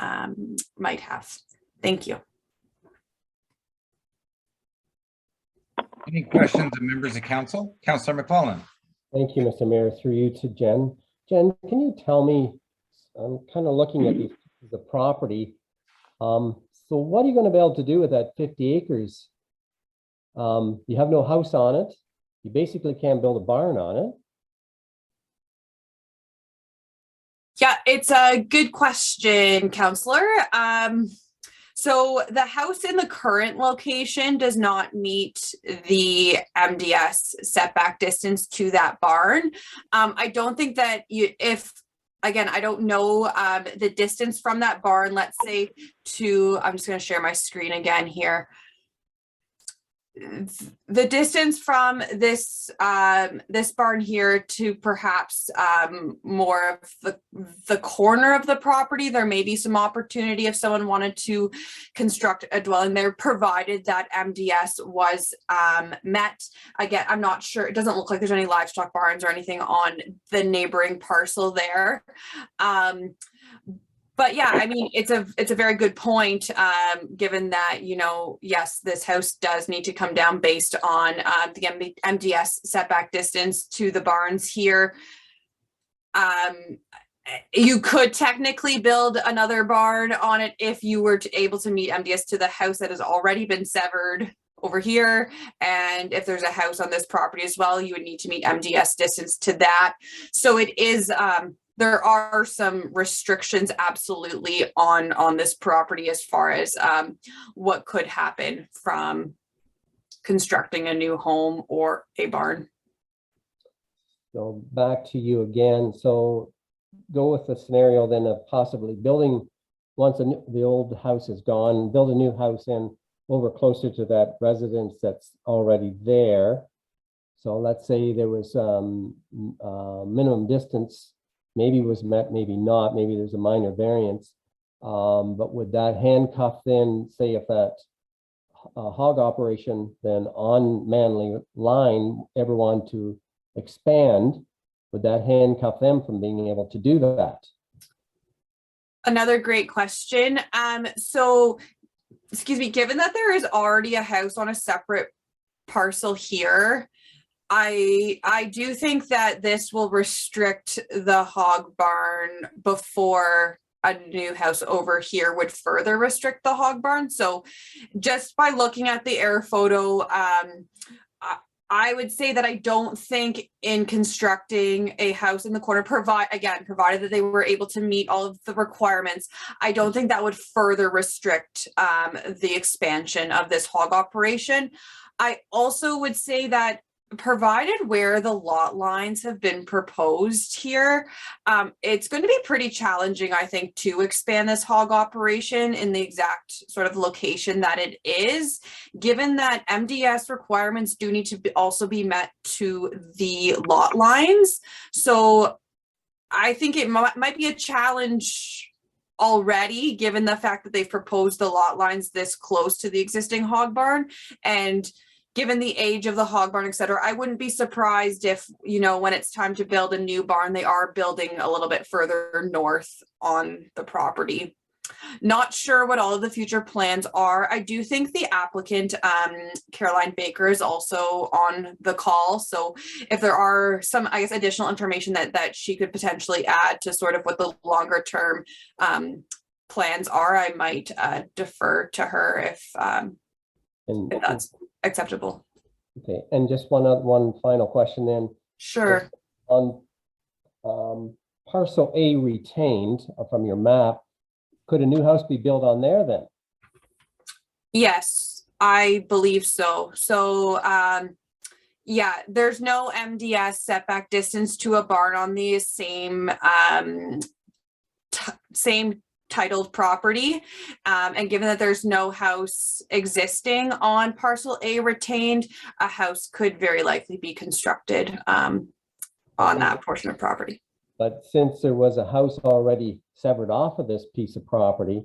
might have. Thank you. Any questions of members of council? Councillor McClellan. Thank you, Mr. Mayor. Through you to Jen. Jen, can you tell me, I'm kind of looking at the property. So what are you going to be able to do with that 50 acres? You have no house on it. You basically can't build a barn on it. Yeah, it's a good question, Councillor. So the house in the current location does not meet the MDS setback distance to that barn. I don't think that again, I don't know the distance from that barn, let's say to, I'm just going to share my screen again here. The distance from this this barn here to perhaps more of the corner of the property, there may be some opportunity if someone wanted to construct a dwelling there, provided that MDS was met. Again, I'm not sure, it doesn't look like there's any livestock barns or anything on the neighboring parcel there. But yeah, I mean, it's a very good point, given that, you know, yes, this house does need to come down based on the MDS setback distance to the barns here. You could technically build another barn on it if you were able to meet MDS to the house that has already been severed over here. And if there's a house on this property as well, you would need to meet MDS distance to that. So it is, there are some restrictions absolutely on this property as far as what could happen from constructing a new home or a barn. So back to you again. So go with the scenario then of possibly building, once the old house is gone, build a new house in over closer to that residence that's already there. So let's say there was minimum distance, maybe was met, maybe not, maybe there's a minor variance. But would that handcuff then, say if that hog operation then on Manley line ever want to expand, would that handcuff them from being able to do that? Another great question. So, excuse me, given that there is already a house on a separate parcel here, I do think that this will restrict the hog barn before a new house over here would further restrict the hog barn. So just by looking at the air photo, I would say that I don't think in constructing a house in the corner, provided that they were able to meet all of the requirements, I don't think that would further restrict the expansion of this hog operation. I also would say that provided where the lot lines have been proposed here, it's going to be pretty challenging, I think, to expand this hog operation in the exact sort of location that it is, given that MDS requirements do need to also be met to the lot lines. So I think it might be a challenge already, given the fact that they've proposed the lot lines this close to the existing hog barn, and given the age of the hog barn, et cetera, I wouldn't be surprised if, you know, when it's time to build a new barn, they are building a little bit further north on the property. Not sure what all of the future plans are. I do think the applicant, Caroline Baker, is also on the call. So if there are some, I guess, additional information that she could potentially add to sort of what the longer term plans are, I might defer to her if that's acceptable. Okay, and just one final question then. Sure. On parcel A retained from your map, could a new house be built on there then? Yes, I believe so. So yeah, there's no MDS setback distance to a barn on the same same titled property, and given that there's no house existing on parcel A retained, a house could very likely be constructed on that portion of property. But since there was a house already severed off of this piece of property,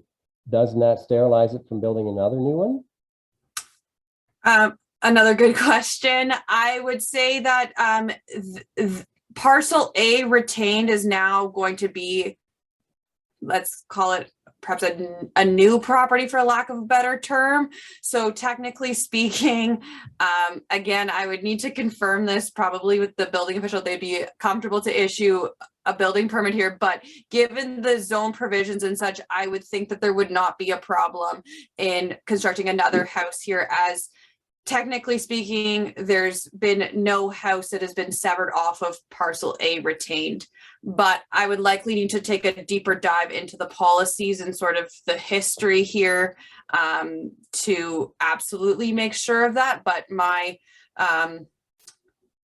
doesn't that sterilize it from building another new one? Another good question. I would say that parcel A retained is now going to be, let's call it perhaps a new property, for lack of a better term. So technically speaking, again, I would need to confirm this probably with the building official. They'd be comfortable to issue a building permit here, but given the zone provisions and such, I would think that there would not be a problem in constructing another house here, as technically speaking, there's been no house that has been severed off of parcel A retained. But I would likely need to take a deeper dive into the policies and sort of the history here to absolutely make sure of that. But my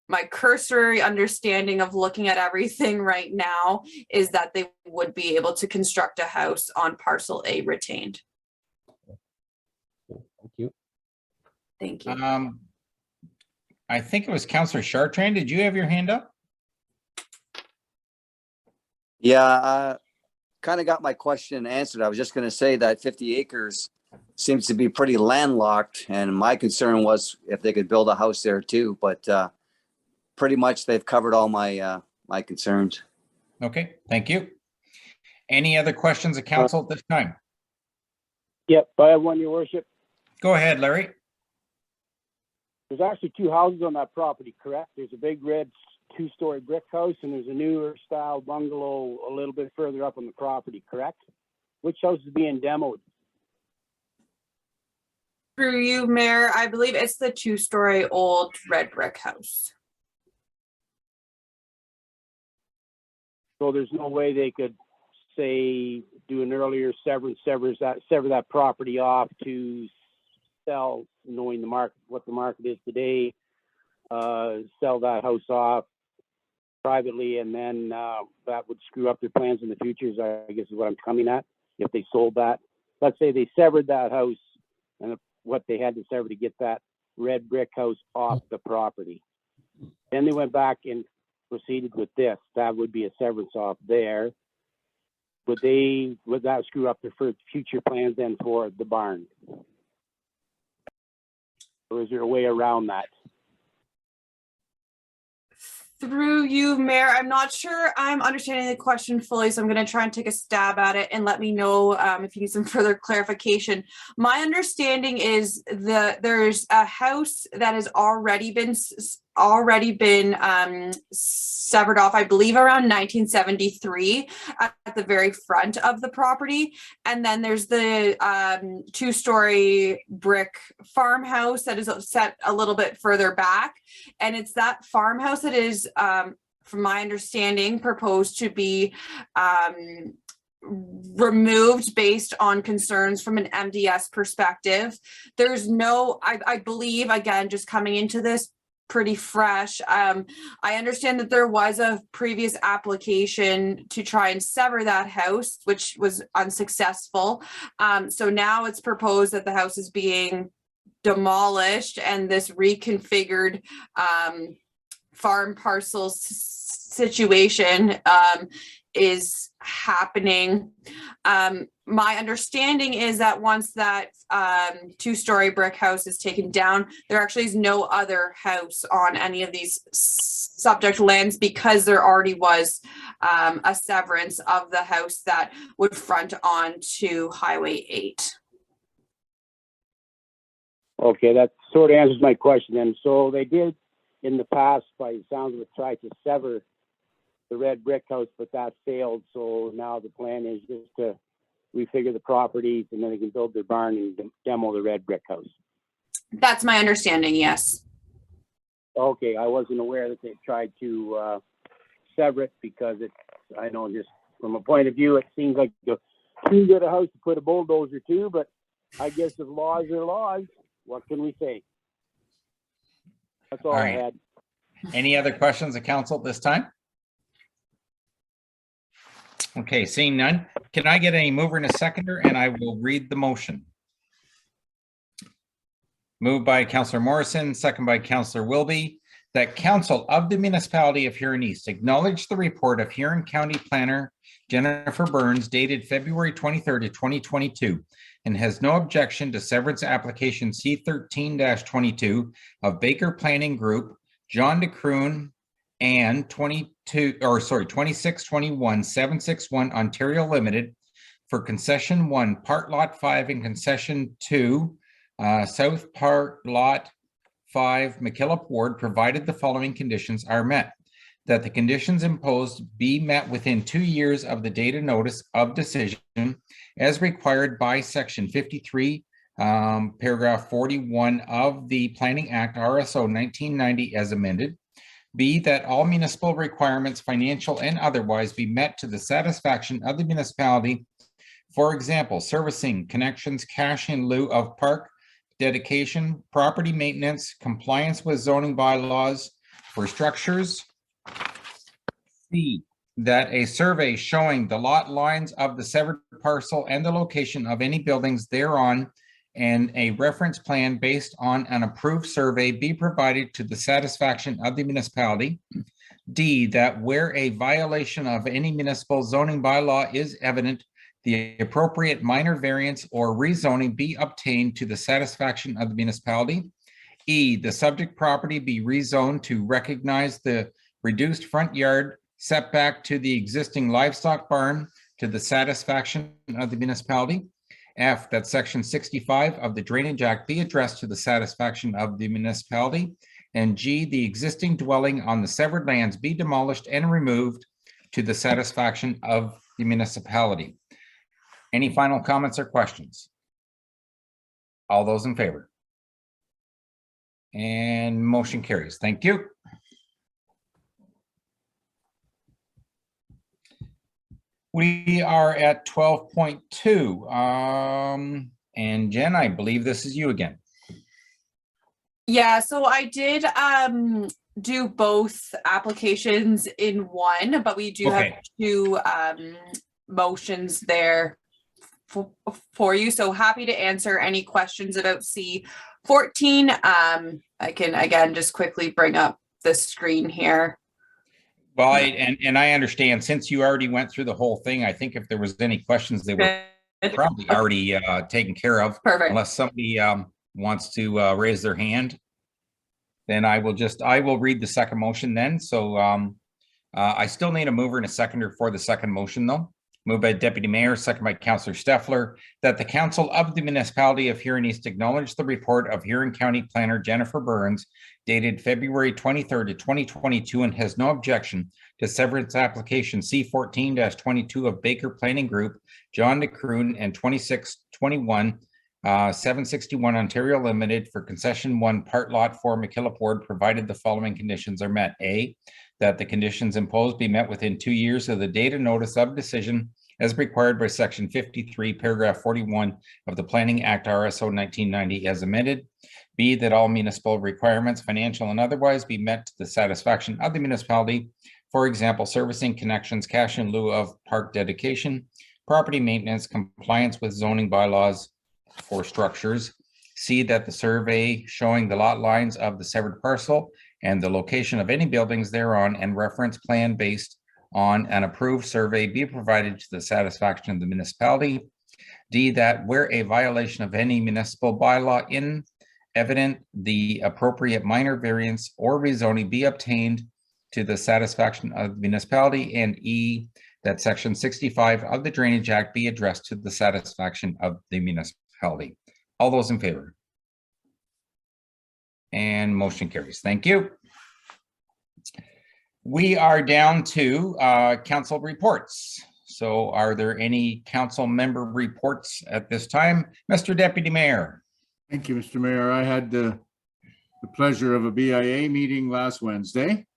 my cursory understanding of looking at everything right now is that they would be able to construct a house on parcel A retained. Thank you. Thank you. I think it was Councillor Chartrand. Did you have your hand up? Yeah, kind of got my question answered. I was just going to say that 50 acres seems to be pretty landlocked, and my concern was if they could build a house there too, but pretty much they've covered all my my concerns. Okay, thank you. Any other questions of council at this time? Yep, I have one, your worship. Go ahead, Larry. There's actually two houses on that property, correct? There's a big red two-story brick house and there's a newer style bungalow a little bit further up on the property, correct? Which house is being demoed? Through you, Mayor, I believe it's the two-story old red brick house. So there's no way they could say, do an earlier sever that property off to sell, knowing the market, what the market is today, sell that house off privately, and then that would screw up their plans in the future, I guess is what I'm coming at. If they sold that, let's say they severed that house and what they had to sever to get that red brick house off the property. Then they went back and proceeded with this. That would be a severance off there. Would that screw up their future plans then for the barn? Or is there a way around that? Through you, Mayor, I'm not sure I'm understanding the question fully, so I'm going to try and take a stab at it and let me know if you need some further clarification. My understanding is that there's a house that has already been severed off, I believe around 1973 at the very front of the property. And then there's the two-story brick farmhouse that is set a little bit further back. And it's that farmhouse that is, from my understanding, proposed to be removed based on concerns from an MDS perspective. There's no, I believe, again, just coming into this pretty fresh. I understand that there was a previous application to try and sever that house, which was unsuccessful. So now it's proposed that the house is being demolished and this reconfigured farm parcel situation is happening. My understanding is that once that two-story brick house is taken down, there actually is no other house on any of these subject lands because there already was a severance of the house that would front onto Highway 8. Okay, that sort of answers my question then. So they did in the past, by the sounds of it, try to sever the red brick house, but that failed. So now the plan is just to refigure the properties and then they can build their barn and demo the red brick house. That's my understanding, yes. Okay, I wasn't aware that they tried to sever it because it's, I know just from a point of view, it seems like too good a house to put a bulldozer to, but I guess if laws are laws, what can we say? That's all I had. Any other questions of council at this time? Okay, seeing none, can I get a mover and a seconder, and I will read the motion. Moved by Councillor Morrison, second by Councillor Wilby, that Council of the Municipality of Huron East acknowledge the report of Huron County Planner Jennifer Burns dated February 23rd of 2022 and has no objection to severance application C13-22 of Baker Planning Group, John DeCroon, and 2621-761 Ontario Limited for Concession 1, Part Lot 5 and Concession 2, South Part Lot 5, McKillop Ward, provided the following conditions are met. That the conditions imposed be met within 2 years of the date of notice of decision as required by Section 53, paragraph 41 of the Planning Act, RSO 1990 as amended. B, that all municipal requirements, financial and otherwise, be met to the satisfaction of the municipality. For example, servicing, connections, cash in lieu of park dedication, property maintenance, compliance with zoning bylaws for structures. C, that a survey showing the lot lines of the severed parcel and the location of any buildings thereon and a reference plan based on an approved survey be provided to the satisfaction of the municipality. D, that where a violation of any municipal zoning bylaw is evident, the appropriate minor variance or rezoning be obtained to the satisfaction of the municipality. E, the subject property be rezoned to recognize the reduced front yard setback to the existing livestock barn to the satisfaction of the municipality. F, that section 65 of the Drainage Act be addressed to the satisfaction of the municipality. And G, the existing dwelling on the severed lands be demolished and removed to the satisfaction of the municipality. Any final comments or questions? All those in favor? And motion carries. Thank you. We are at 12.2. And Jen, I believe this is you again. Yeah, so I did do both applications in one, but we do have Okay. two motions there for you. So happy to answer any questions about C14. I can again just quickly bring up the screen here. Well, and I understand, since you already went through the whole thing, I think if there was any questions, they were probably already taken care of. Perfect. Unless somebody wants to raise their hand, then I will read the second motion then. So I still need a mover and a seconder for the second motion though. Moved by Deputy Mayor, second by Councillor Steffler, that the Council of the Municipality of Huron East acknowledge the report of Huron County Planner Jennifer Burns dated February 23rd of 2022 and has no objection to severance application C14-22 of Baker Planning Group, John DeCroon and 2621 761 Ontario Limited for concession 1 part lot 4 McKillop, provided the following conditions are met. A, that the conditions imposed be met within 2 years of the date of notice of decision as required by section 53, paragraph 41 of the Planning Act RSO 1990 as amended. B, that all municipal requirements, financial and otherwise, be met to the satisfaction of the municipality. For example, servicing connections, cash in lieu of park dedication, property maintenance, compliance with zoning bylaws for structures. C, that the survey showing the lot lines of the severed parcel and the location of any buildings thereon and reference plan based on an approved survey be provided to the satisfaction of the municipality. D, that where a violation of any municipal bylaw in evident, the appropriate minor variance or rezoning be obtained to the satisfaction of the municipality. And E, that section 65 of the Drainage Act be addressed to the satisfaction of the municipality. All those in favor? And motion carries. Thank you. We are down to council reports. So are there any council member reports at this time? Mr. Deputy Mayor. Thank you, Mr. Mayor. I had the pleasure of a BIA meeting last Wednesday.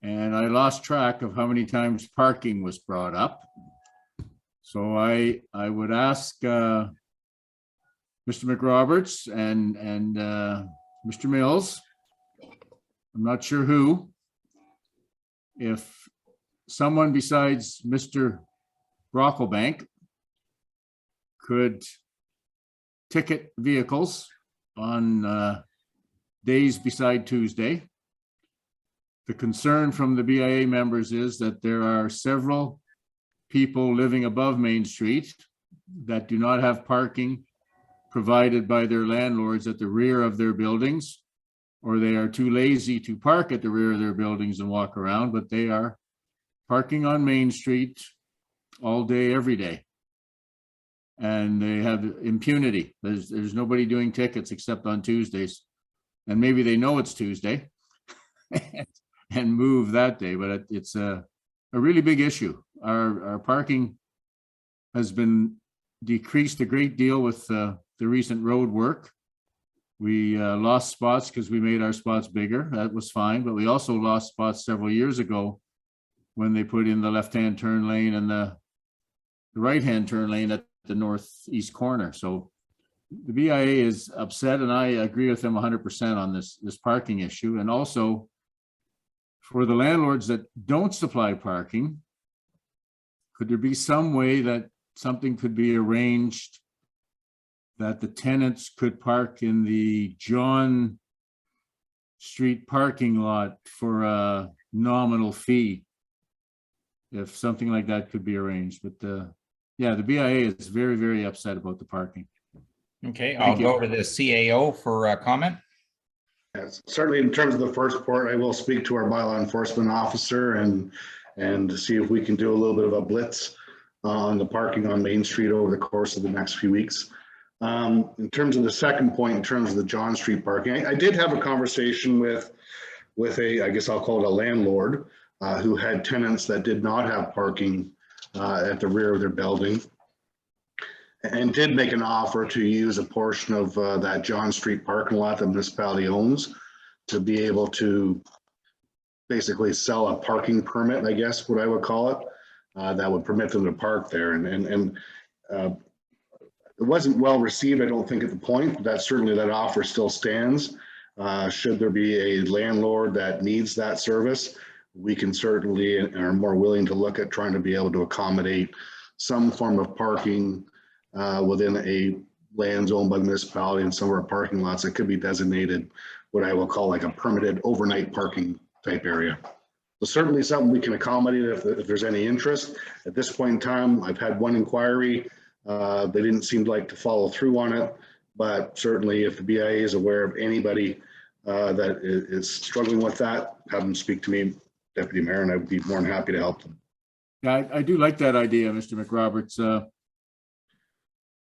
And I lost track of how many times parking was brought up. So I would ask Mr. McRoberts and Mr. Mills, I'm not sure who, if someone besides Mr. Brocklebank could ticket vehicles on days beside Tuesday. The concern from the BIA members is that there are several people living above Main Street that do not have parking provided by their landlords at the rear of their buildings, or they are too lazy to park at the rear of their buildings and walk around, but they are parking on Main Street all day, every day. And they have impunity. There's nobody doing tickets except on Tuesdays. And maybe they know it's Tuesday and move that day, but it's a really big issue. Our parking has been decreased a great deal with the recent road work. We lost spots because we made our spots bigger. That was fine, but we also lost spots several years ago when they put in the left-hand turn lane and the right-hand turn lane at the northeast corner. So the BIA is upset, and I agree with them 100% on this parking issue. And also for the landlords that don't supply parking, could there be some way that something could be arranged that the tenants could park in the John Street parking lot for a nominal fee? If something like that could be arranged, but yeah, the BIA is very, very upset about the parking. Okay, I'll go to the CAO for a comment. Yes, certainly in terms of the first part, I will speak to our bylaw enforcement officer and see if we can do a little bit of a blitz on the parking on Main Street over the course of the next few weeks. In terms of the second point, in terms of the John Street parking, I did have a conversation with a, I guess I'll call it a landlord, who had tenants that did not have parking at the rear of their building, and did make an offer to use a portion of that John Street parking lot the municipality owns to be able to basically sell a parking permit, I guess what I would call it, that would permit them to park there. And it wasn't well received, I don't think, at the point, but that certainly that offer still stands. Should there be a landlord that needs that service, we can certainly and are more willing to look at trying to be able to accommodate some form of parking within a lands owned by the municipality, and some of our parking lots that could be designated what I will call like a permitted overnight parking type area. So certainly something we can accommodate if there's any interest. At this point in time, I've had one inquiry. They didn't seem like to follow through on it, but certainly if the BIA is aware of anybody that is struggling with that, have them speak to me, Deputy Mayor, and I'd be more than happy to help them. Yeah, I do like that idea, Mr. McRoberts.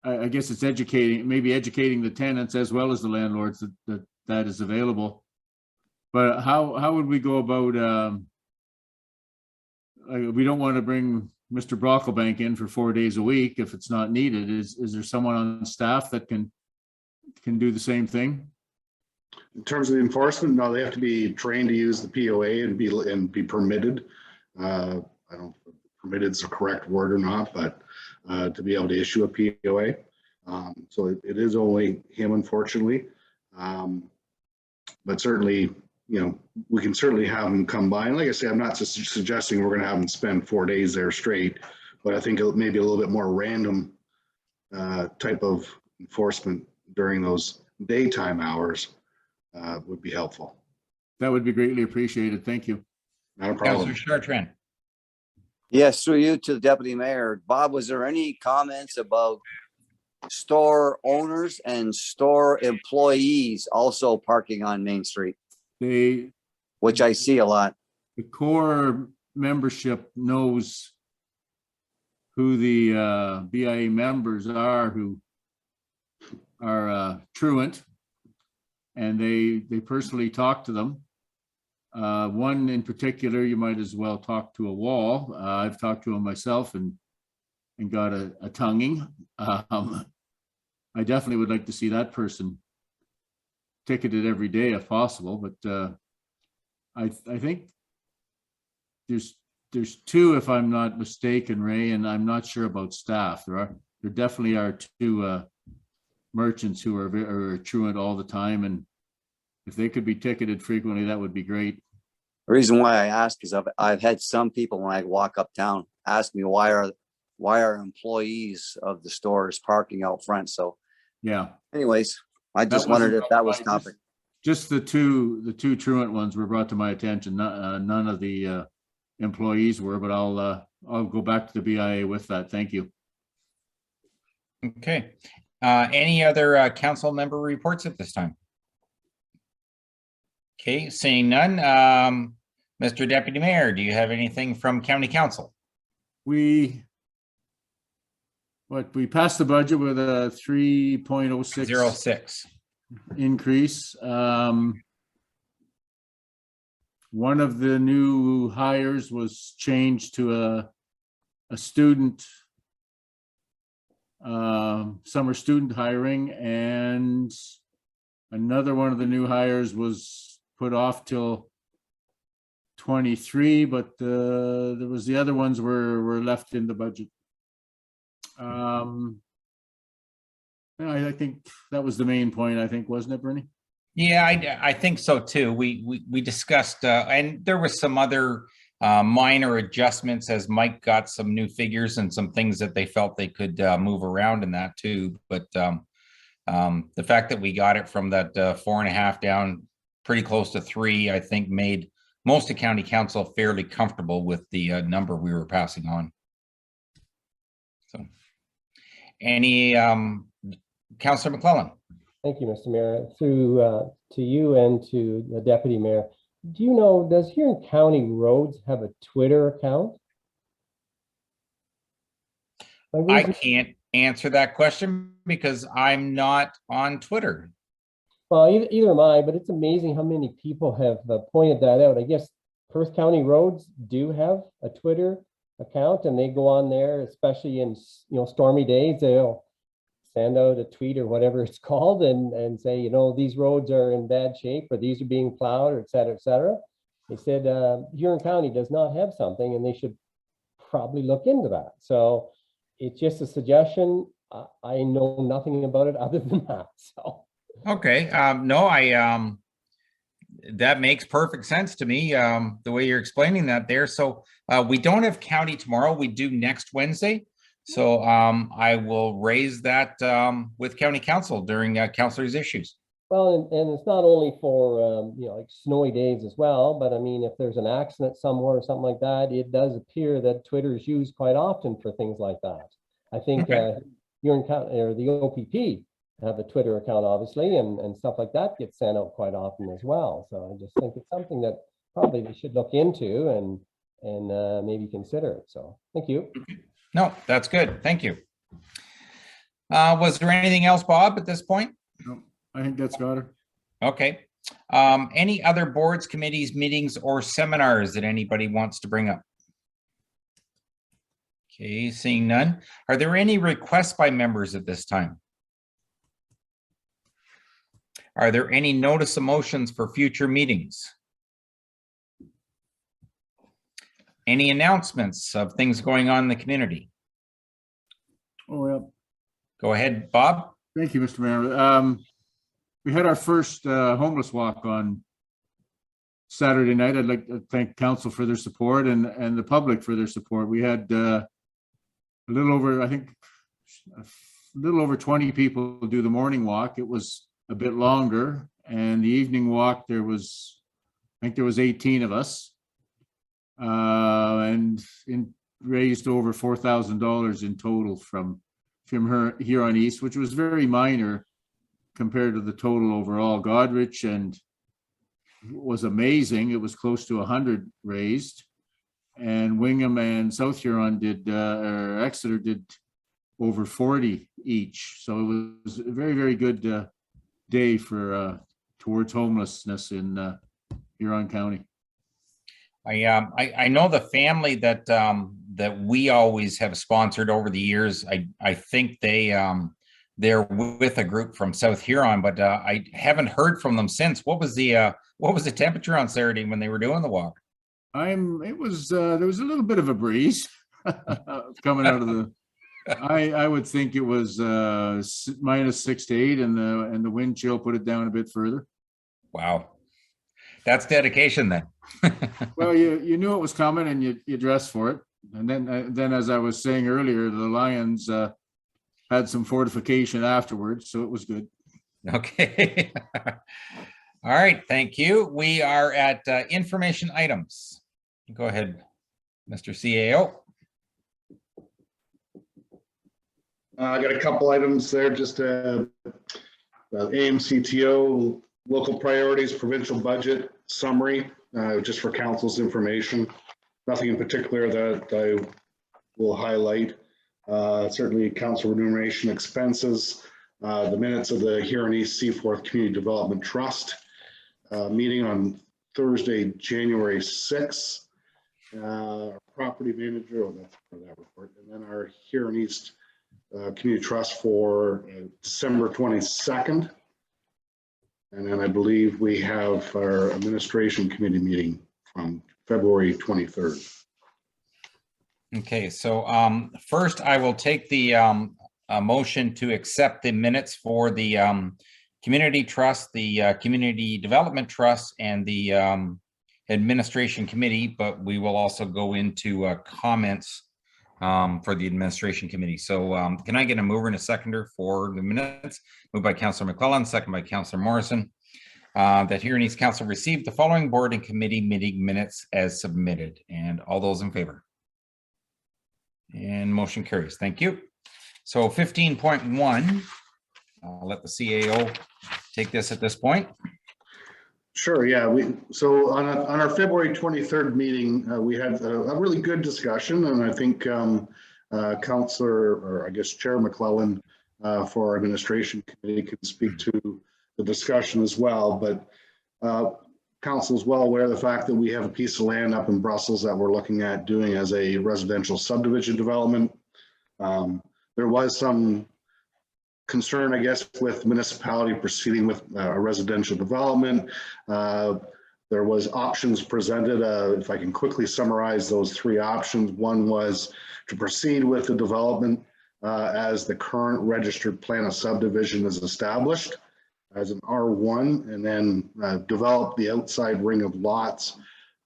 I guess it's maybe educating the tenants as well as the landlords that is available. But how would we go about, we don't want to bring Mr. Brocklebank in for 4 days a week if it's not needed. Is there someone on staff that can do the same thing? In terms of the enforcement, no, they have to be trained to use the POA and be permitted. I don't know if permitted is the correct word or not, but to be able to issue a POA. So it is only him, unfortunately. But certainly, you know, we can certainly have him come by. And like I say, I'm not just suggesting we're going to have him spend 4 days there straight, but I think maybe a little bit more random type of enforcement during those daytime hours would be helpful. That would be greatly appreciated. Thank you. Not a problem. Councillor Chartrand. Yes, through you to the deputy mayor. Bob, was there any comments about store owners and store employees also parking on Main Street, which I see a lot? The core membership knows who the BIA members are, who are truant, and they personally talk to them. One in particular, you might as well talk to a wall. I've talked to him myself and got a tonguing. I definitely would like to see that person ticketed every day if possible, but I think there's two, if I'm not mistaken, Ray, and I'm not sure about staff. There definitely are two merchants who are truant all the time, and if they could be ticketed frequently, that would be great. The reason why I ask is I've had some people when I walk uptown ask me why are employees of the stores parking out front. So yeah. Anyways, I just wondered if that was topic. Just the two truant ones were brought to my attention. None of the employees were, but I'll go back to the BIA with that. Thank you. Okay. Any other council member reports at this time? Okay, seeing none. Mr. Deputy Mayor, do you have anything from County Council? We passed the budget with a 3.06 increase. One of the new hires was changed to a student, summer student hiring, and another one of the new hires was put off till 23, but there was the other ones were left in the budget. I think that was the main point, I think, wasn't it, Bernie? Yeah, I think so too. We discussed, and there was some other minor adjustments as Mike got some new figures and some things that they felt they could move around in that too. But the fact that we got it from that 4.5 down pretty close to 3, I think made most of County Council fairly comfortable with the number we were passing on. So, any Councillor McClellan? Thank you, Mr. Mayor. Through to you and to the deputy mayor. Do you know, does Huron County Roads have a Twitter account? I can't answer that question because I'm not on Twitter. Well, either am I, but it's amazing how many people have pointed that out. I guess Perth County Roads do have a Twitter account, and they go on there, especially in, you know, stormy days. They'll send out a tweet or whatever it's called and say, you know, these roads are in bad shape, or these are being plowed, or et cetera, et cetera. They said Huron County does not have something, and they should probably look into that. So it's just a suggestion. I know nothing about it other than that. So. Okay, no, that makes perfect sense to me, the way you're explaining that there. So we don't have county tomorrow. We do next Wednesday. So I will raise that with county council during councilors' issues. Well, and it's not only for, you know, like snowy days as well, but I mean, if there's an accident somewhere or something like that, it does appear that Twitter is used quite often for things like that. I think Huron County or the OPP have a Twitter account, obviously, and stuff like that gets sent out quite often as well. So I just think it's something that probably they should look into and maybe consider it. So thank you. No, that's good. Thank you. Was there anything else, Bob, at this point? No, I think that's got it. Okay. Any other boards, committees, meetings, or seminars that anybody wants to bring up? Okay, seeing none. Are there any requests by members at this time? Are there any notice of motions for future meetings? Any announcements of things going on in the community? Oh, well. Go ahead, Bob. Thank you, Mr. Mayor. We had our first homeless walk on Saturday night. I'd like to thank council for their support and the public for their support. We had a little over, I think, a little over 20 people do the morning walk. It was a bit longer, and the evening walk, I think there was 18 of us, and raised over $4,000 in total from Huron East, which was very minor compared to the total overall. Godrich and was amazing. It was close to 100 raised, and Wingham and South Huron or Exeter did over 40 each. So it was a very, very good day for towards homelessness in Huron County. I know the family that that we always have sponsored over the years. I think they're with a group from South Huron, but I haven't heard from them since. What was the temperature on Saturday when they were doing the walk? There was a little bit of a breeze coming out of the. I would think it was -6 to 8, and the wind chill put it down a bit further. Wow, that's dedication then. Well, you knew it was coming, and you dressed for it. And then as I was saying earlier, the Lions had some fortification afterwards, so it was good. Okay. All right, thank you. We are at information items. Go ahead, Mr. CAO. I got a couple items there, just AMCTO, local priorities, provincial budget summary, just for council's information. Nothing in particular that I will highlight. Certainly council remuneration expenses, the minutes of the Huron East Seaforth Community Development Trust meeting on Thursday, January 6th. Property manager, that's for that report. And then our Huron East Community Trust for December 22nd. And then I believe we have our administration committee meeting from February 23rd. Okay, so first I will take the motion to accept the minutes for the community trust, the community development trust, and the administration committee, but we will also go into comments for the administration committee. So can I get a mover and a seconder for the minutes? Moved by Councillor McClellan, second by Councillor Morrison. That Huron East Council received the following board and committee meeting minutes as submitted, and all those in favor. And motion carries. Thank you. So 15.1, I'll let the CAO take this at this point. Sure, yeah. So on our February 23rd meeting, we had a really good discussion, and I think Counselor, or I guess Chair McClellan for our administration committee can speak to the discussion as well, but council is well aware of the fact that we have a piece of land up in Brussels that we're looking at doing as a residential subdivision development. There was some concern, I guess, with municipality proceeding with a residential development. There was options presented. If I can quickly summarize those three options. One was to proceed with the development as the current registered plan of subdivision is established as an R1, and then develop the outside ring of lots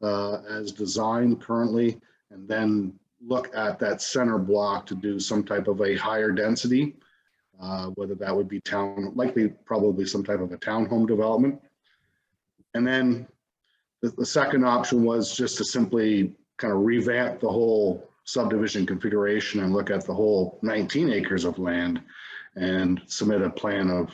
as designed currently, and then look at that center block to do some type of a higher density, whether that would be likely probably some type of a townhome development. And then the second option was just to simply kind of revamp the whole subdivision configuration and look at the whole 19 acres of land and submit a plan of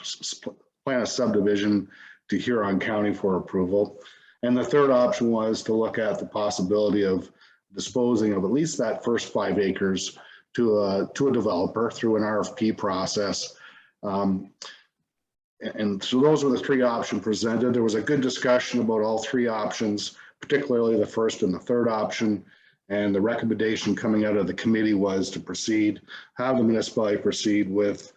subdivision to Huron County for approval. And the third option was to look at the possibility of disposing of at least that first 5 acres to a developer through an RFP process. And so those were the three options presented. There was a good discussion about all three options, particularly the first and the third option. And the recommendation coming out of the committee was to proceed, have the municipality proceed with,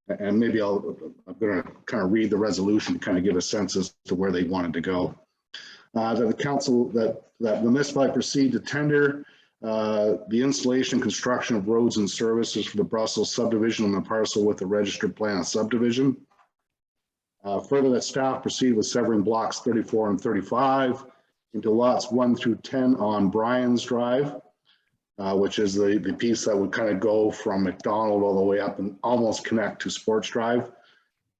and maybe I'm going to kind of read the resolution to kind of give a sense as to where they wanted to go. That the council, that the municipality proceed to tender the installation, construction of roads and services for the Brussels subdivision on the parcel with the registered plan of subdivision. Further, that staff proceed with severing blocks 34 and 35 into lots 1 through 10 on Bryan's Drive, which is the piece that would kind of go from McDonald all the way up and almost connect to Sports Drive,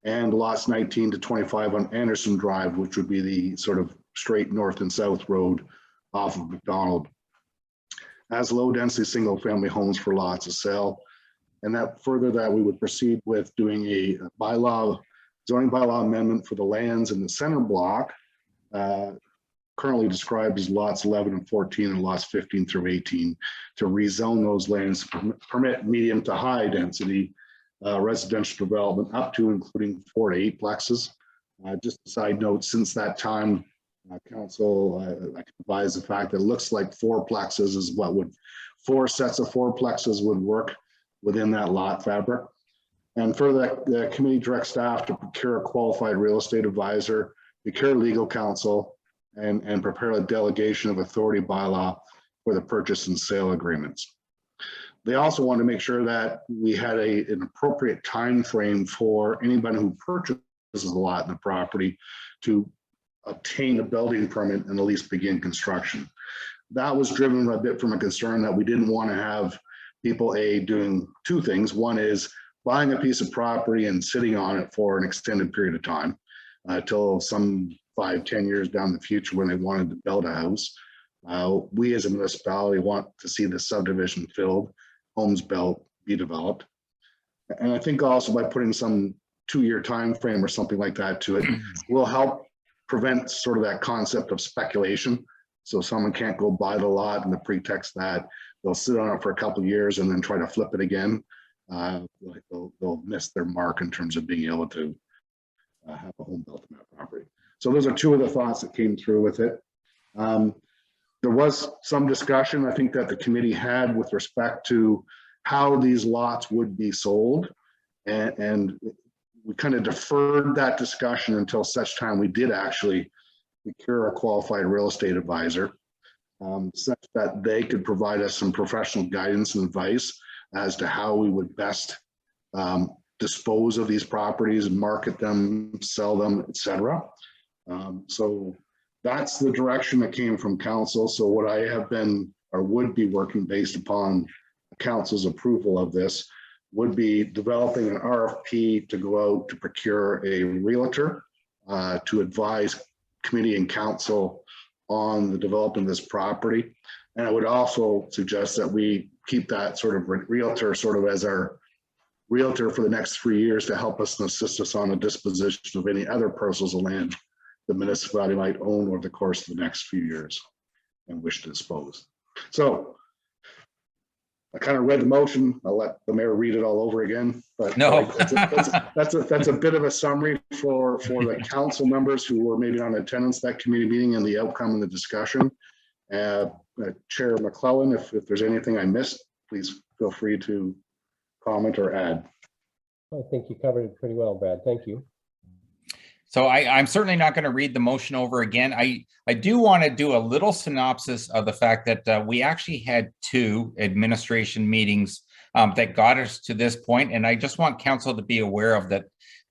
and lots 19 to 25 on Anderson Drive, which would be the sort of straight north and south road off of McDonald, as low density single family homes for lots of sale. And that further that we would proceed with doing a zoning bylaw amendment for the lands in the center block, currently described as lots 11 and 14 and lots 15 through 18, to rezone those lands to permit medium to high density residential development up to including 4 to 8 plexes. Just a side note, since that time, council, I can advise the fact that it looks like 4 plexes is what would, 4 sets of 4 plexes would work within that lot fabric. And further, the committee directs staff to procure a qualified real estate advisor, procure legal counsel, and prepare a delegation of authority bylaw for the purchase and sale agreements. They also want to make sure that we had an appropriate time frame for anybody who purchases a lot in the property to obtain a building permit and at least begin construction. That was driven a bit from a concern that we didn't want to have people doing 2 things. One is buying a piece of property and sitting on it for an extended period of time till some 5-10 years down the future when they wanted to build a house. We as a municipality want to see the subdivision filled, homes built, be developed. And I think also by putting some 2-year time frame or something like that to it will help prevent sort of that concept of speculation. So someone can't go buy the lot and the pretext that they'll sit on it for a couple of years and then try to flip it again. They'll miss their mark in terms of being able to have a home built on that property. So those are 2 of the thoughts that came through with it. There was some discussion, I think, that the committee had with respect to how these lots would be sold. And we kind of deferred that discussion until such time we did actually procure a qualified real estate advisor, such that they could provide us some professional guidance and advice as to how we would best dispose of these properties and market them, sell them, etc. So that's the direction that came from council. So what I have been or would be working based upon council's approval of this would be developing an RFP to go out to procure a realtor to advise committee and council on the development of this property. And I would also suggest that we keep that sort of realtor sort of as our realtor for the next 3 years to help us and assist us on the disposition of any other parcels of land the municipality might own over the course of the next few years and wish to dispose. So I kind of read the motion. I'll let the mayor read it all over again, but No. that's a bit of a summary for the council members who were maybe not in attendance at that committee meeting and the outcome of the discussion. Chair McClellan, if there's anything I missed, please feel free to comment or add. I think you covered it pretty well, Brad. Thank you. So I'm certainly not going to read the motion over again. I do want to do a little synopsis of the fact that we actually had 2 administration meetings that got us to this point, and I just want council to be aware of that.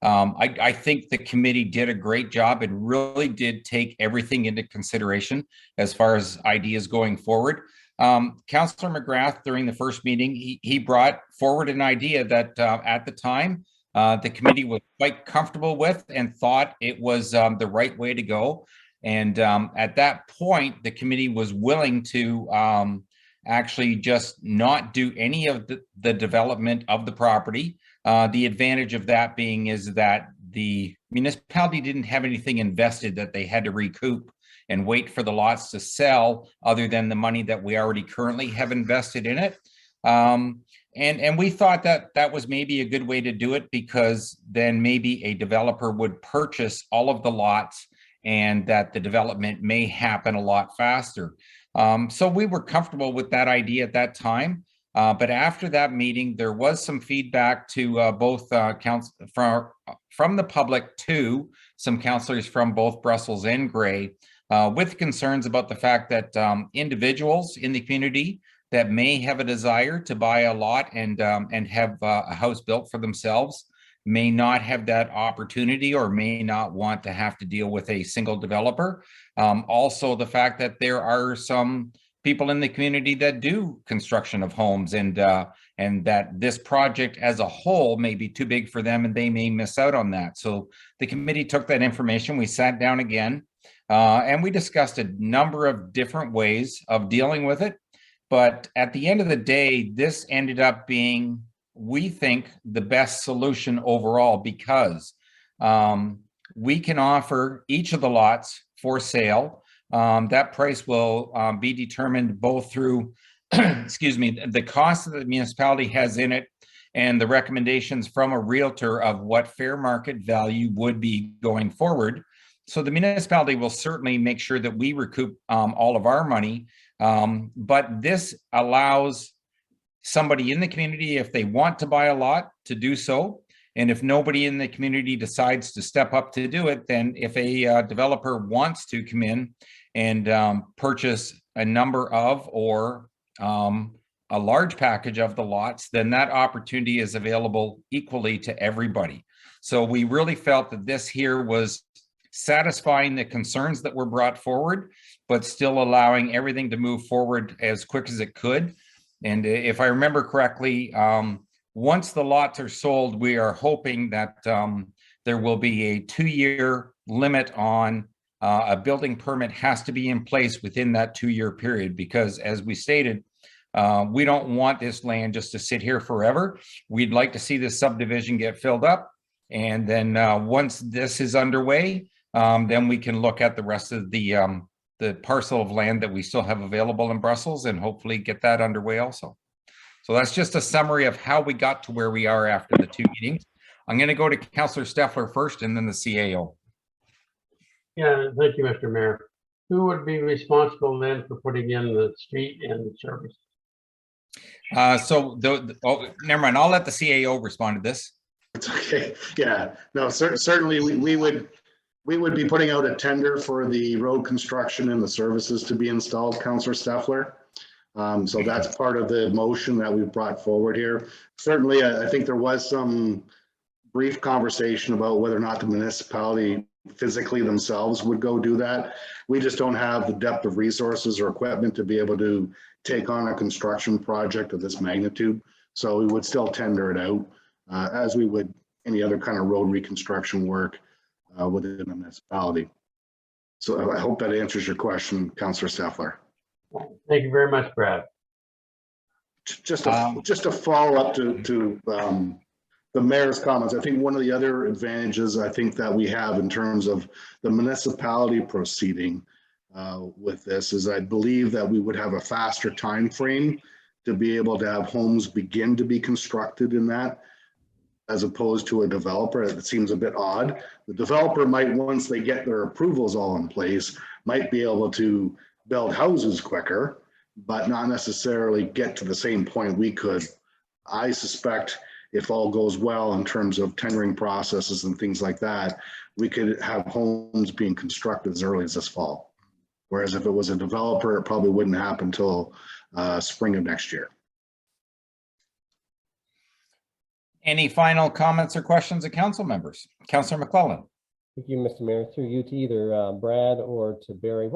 I think the committee did a great job and really did take everything into consideration as far as ideas going forward. Councillor McGrath, during the first meeting, he brought forward an idea that at the time, the committee was quite comfortable with and thought it was the right way to go. And at that point, the committee was willing to actually just not do any of the development of the property. The advantage of that being is that the municipality didn't have anything invested that they had to recoup and wait for the lots to sell other than the money that we already currently have invested in it. And we thought that that was maybe a good way to do it, because then maybe a developer would purchase all of the lots and that the development may happen a lot faster. So we were comfortable with that idea at that time. But after that meeting, there was some feedback to both from the public to some councillors from both Brussels and Gray, with concerns about the fact that individuals in the community that may have a desire to buy a lot and have a house built for themselves may not have that opportunity or may not want to have to deal with a single developer. Also, the fact that there are some people in the community that do construction of homes and that this project as a whole may be too big for them and they may miss out on that. So the committee took that information, we sat down again, and we discussed a number of different ways of dealing with it. But at the end of the day, this ended up being, we think, the best solution overall, because we can offer each of the lots for sale. That price will be determined both through, excuse me, the cost that the municipality has in it and the recommendations from a realtor of what fair market value would be going forward. So the municipality will certainly make sure that we recoup all of our money. But this allows somebody in the community, if they want to buy a lot, to do so. And if nobody in the community decides to step up to do it, then if a developer wants to come in and purchase a number of or a large package of the lots, then that opportunity is available equally to everybody. So we really felt that this here was satisfying the concerns that were brought forward, but still allowing everything to move forward as quick as it could. And if I remember correctly, once the lots are sold, we are hoping that there will be a 2-year limit on a building permit has to be in place within that 2-year period, because as we stated, we don't want this land just to sit here forever. We'd like to see this subdivision get filled up. And then once this is underway, then we can look at the rest of the parcel of land that we still have available in Brussels and hopefully get that underway also. So that's just a summary of how we got to where we are after the 2 meetings. I'm going to go to Councillor Steffler first and then the CAO. Yeah, thank you, Mr. Mayor. Who would be responsible then for putting in the street and the service? Oh, never mind. I'll let the CAO respond to this. It's okay. Yeah, no, certainly we would be putting out a tender for the road construction and the services to be installed, Councillor Steffler. So that's part of the motion that we've brought forward here. Certainly, I think there was some brief conversation about whether or not the municipality physically themselves would go do that. We just don't have the depth of resources or equipment to be able to take on a construction project of this magnitude. So we would still tender it out as we would any other kind of road reconstruction work within the municipality. So I hope that answers your question, Councillor Steffler. Thank you very much, Brad. Just a follow up to the mayor's comments. I think one of the other advantages I think that we have in terms of the municipality proceeding with this is I believe that we would have a faster time frame to be able to have homes begin to be constructed in that, as opposed to a developer. It seems a bit odd. The developer might, once they get their approvals all in place, might be able to build houses quicker, but not necessarily get to the same point we could. I suspect if all goes well in terms of tendering processes and things like that, we could have homes being constructed as early as this fall. Whereas if it was a developer, it probably wouldn't happen until spring of next year. Any final comments or questions of council members? Councillor McClellan. Thank you, Mr. Mayor. Through you to either Brad or to Barry.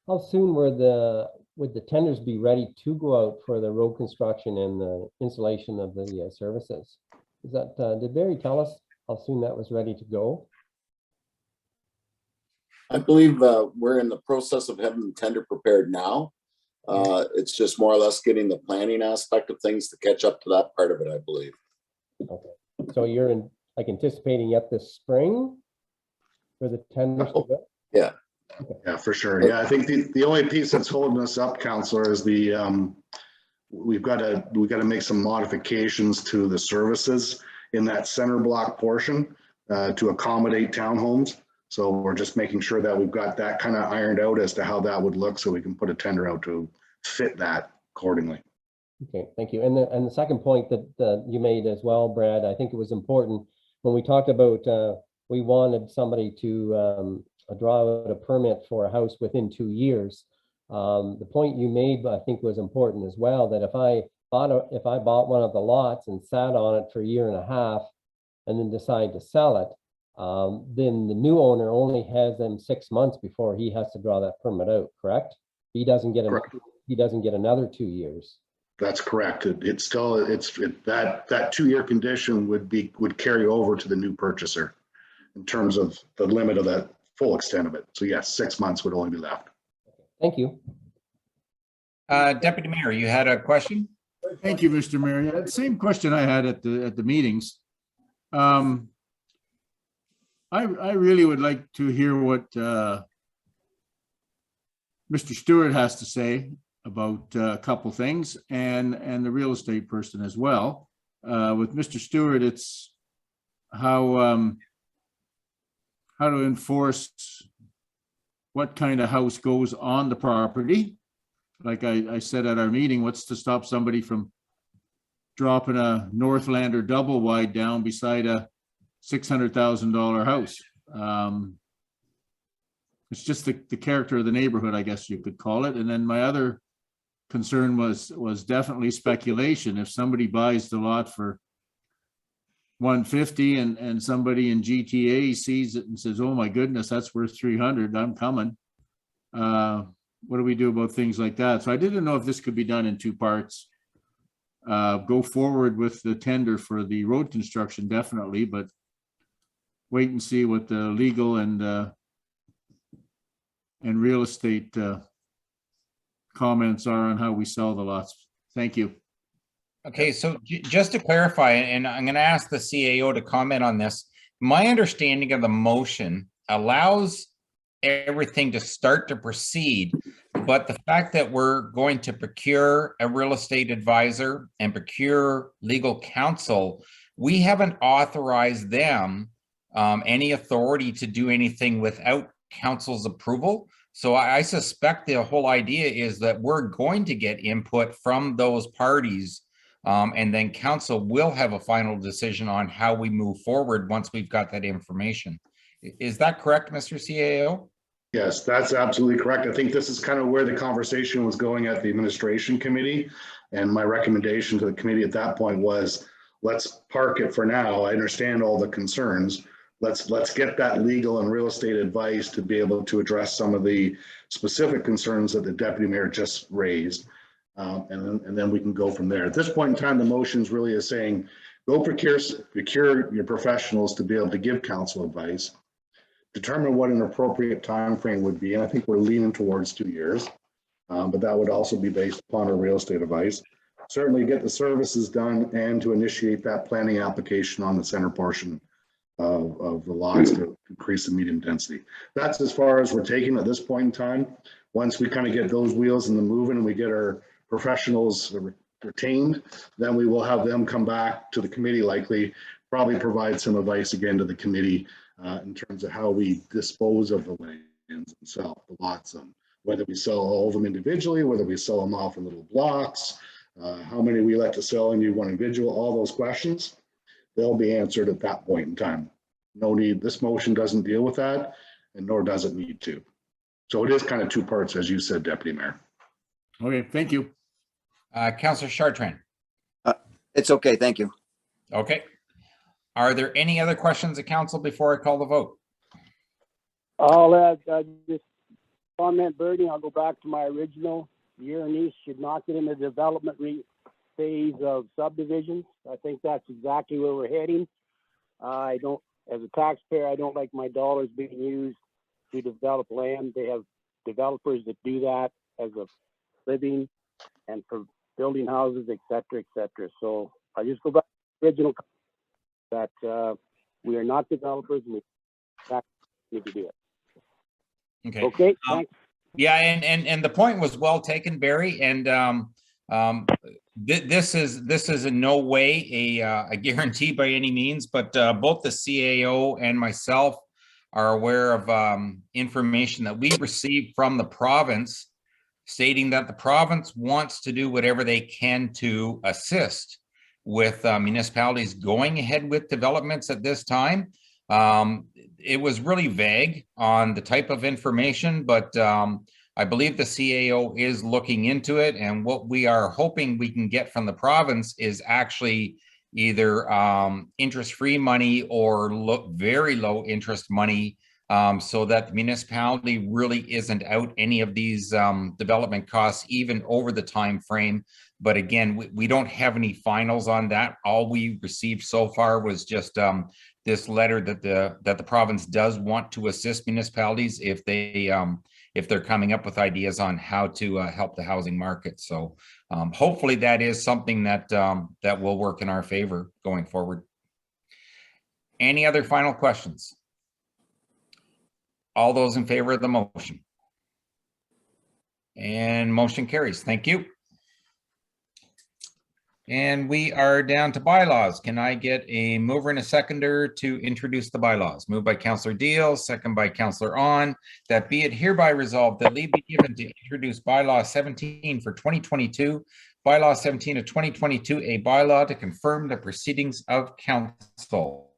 How soon would the tenders be ready to go out for the road construction and the installation of the services? Is that, did Barry tell us how soon that was ready to go? I believe we're in the process of having the tender prepared now. It's just more or less getting the planning aspect of things to catch up to that part of it, I believe. Okay, so you're anticipating yet this spring for the tenders to go? Yeah. Okay. Yeah, for sure. Yeah, I think the only piece that's holding us up, Councillor, is the we've got to make some modifications to the services in that center block portion to accommodate townhomes. So we're just making sure that we've got that kind of ironed out as to how that would look, so we can put a tender out to fit that accordingly. Okay, thank you. And the second point that you made as well, Brad, I think it was important when we talked about we wanted somebody to draw out a permit for a house within 2 years. The point you made, I think, was important as well, that if I bought one of the lots and sat on it for a year and a half and then decide to sell it, then the new owner only has them 6 months before he has to draw that permit out, correct? He doesn't get another 2 years. That's correct. It's still that 2 year condition would carry over to the new purchaser in terms of the limit of that full extent of it. So yes, 6 months would only be left. Thank you. Deputy Mayor, you had a question? Thank you, Mr. Mayor. Yeah, the same question I had at the meetings. I really would like to hear what Mr. Stewart has to say about a couple things, and the real estate person as well. With Mr. Stewart, it's how to enforce what kind of house goes on the property. Like I said at our meeting, what's to stop somebody from dropping a Northlander double wide down beside a $600,000 house? It's just the character of the neighborhood, I guess you could call it. And then my other concern was definitely speculation. If somebody buys the lot for 150 and somebody in GTA sees it and says, oh my goodness, that's worth 300, I'm coming. What do we do about things like that? So I didn't know if this could be done in two parts. Go forward with the tender for the road construction, definitely, but wait and see what the legal and real estate comments are on how we sell the lots. Thank you. Okay, so just to clarify, and I'm going to ask the CAO to comment on this. My understanding of the motion allows everything to start to proceed, but the fact that we're going to procure a real estate advisor and procure legal counsel, we haven't authorized them any authority to do anything without council's approval. So I suspect the whole idea is that we're going to get input from those parties, and then council will have a final decision on how we move forward once we've got that information. Is that correct, Mr. CAO? Yes, that's absolutely correct. I think this is kind of where the conversation was going at the administration committee. And my recommendation to the committee at that point was, let's park it for now. I understand all the concerns. Let's get that legal and real estate advice to be able to address some of the specific concerns that the deputy mayor just raised. And then we can go from there. At this point in time, the motions really is saying, go procure your professionals to be able to give council advice, determine what an appropriate time frame would be. And I think we're leaning towards 2 years, but that would also be based upon our real estate advice. Certainly get the services done and to initiate that planning application on the center portion of the lots to increase the medium density. That's as far as we're taking at this point in time. Once we kind of get those wheels in the moving and we get our professionals retained, then we will have them come back to the committee, likely, probably provide some advice again to the committee in terms of how we dispose of the lands themselves, the lots, whether we sell all of them individually, whether we sell them off in little blocks, how many we like to sell in one individual, all those questions, they'll be answered at that point in time. No need, this motion doesn't deal with that, and nor does it need to. So it is kind of two parts, as you said, Deputy Mayor. Okay, thank you. Councillor Chartrand. It's okay, thank you. Okay. Are there any other questions of council before I call the vote? I'll add, just comment, Bernie, I'll go back to my original. Year and East should not get in the development phase of subdivisions. I think that's exactly where we're heading. I don't, as a taxpayer, I don't like my dollars being used to develop land. They have developers that do that as a living and for building houses, et cetera, et cetera. So I just go back to the original that we are not developers and we need to do it. Okay. Okay, thanks. Yeah, and the point was well taken, Barry. And this is in no way a guarantee by any means, but both the CAO and myself are aware of information that we received from the province stating that the province wants to do whatever they can to assist with municipalities going ahead with developments at this time. It was really vague on the type of information, but I believe the CAO is looking into it. And what we are hoping we can get from the province is actually either interest-free money or very low interest money, so that the municipality really isn't out any of these development costs, even over the time frame. But again, we don't have any finals on that. All we received so far was just this letter that the province does want to assist municipalities if they're coming up with ideas on how to help the housing market. So hopefully that is something that that will work in our favor going forward. Any other final questions? All those in favor of the motion? And motion carries. Thank you. And we are down to bylaws. Can I get a mover and a seconder to introduce the bylaws? Moved by Councillor Deal, second by Councillor On, that be it hereby resolved that leave be given to introduce bylaw 17 for 2022, bylaw 17 of 2022, a bylaw to confirm the proceedings of council.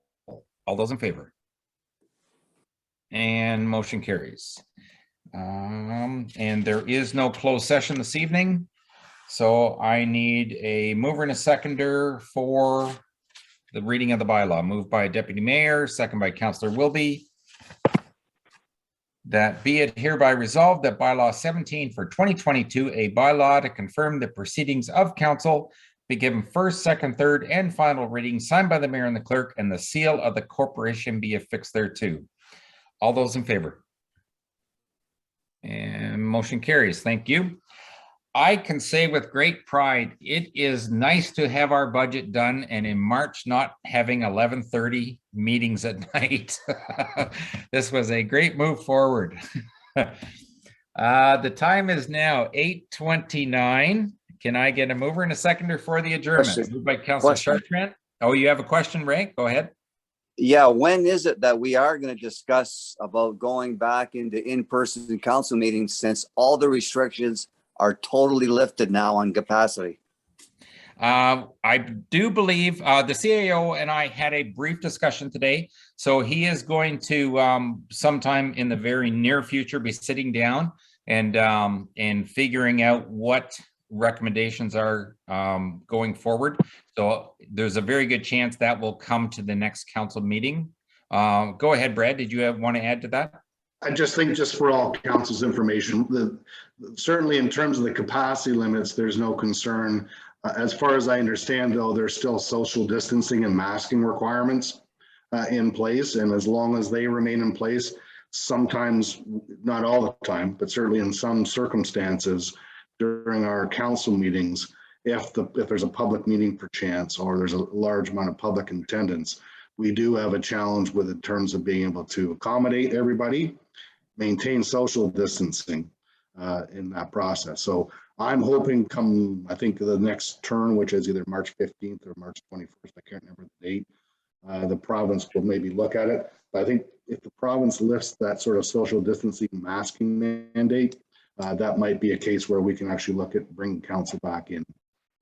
All those in favor? And motion carries. And there is no closed session this evening. So I need a mover and a seconder for the reading of the bylaw. Moved by Deputy Mayor, second by Councillor Wilby. That be it hereby resolved that bylaw 17 for 2022, a bylaw to confirm the proceedings of council, be given first, second, third, and final reading, signed by the mayor and the clerk, and the seal of the corporation be affixed thereto. All those in favor? And motion carries. Thank you. I can say with great pride, it is nice to have our budget done and in March not having 11:30 meetings at night. This was a great move forward. The time is now 8:29. Can I get a mover and a seconder for the adjournment? Moved by Councillor Chartrand. Oh, you have a question, Ray? Go ahead. Yeah, when is it that we are going to discuss about going back into in-person council meetings, since all the restrictions are totally lifted now on capacity? I do believe the CAO and I had a brief discussion today. So he is going to sometime in the very near future be sitting down and figuring out what recommendations are going forward. So there's a very good chance that will come to the next council meeting. Go ahead, Brad. Did you want to add to that? I just think, just for all council's information, certainly in terms of the capacity limits, there's no concern. As far as I understand, though, there's still social distancing and masking requirements in place. And as long as they remain in place, sometimes, not all the time, but certainly in some circumstances during our council meetings, if there's a public meeting perchance, or there's a large amount of public attendance, we do have a challenge with in terms of being able to accommodate everybody, maintain social distancing. in that process. So I'm hoping come, I think the next turn, which is either March 15th or March 21st, I can't remember the date, the province will maybe look at it. But I think if the province lifts that sort of social distancing masking mandate, that might be a case where we can actually look at bringing council back in.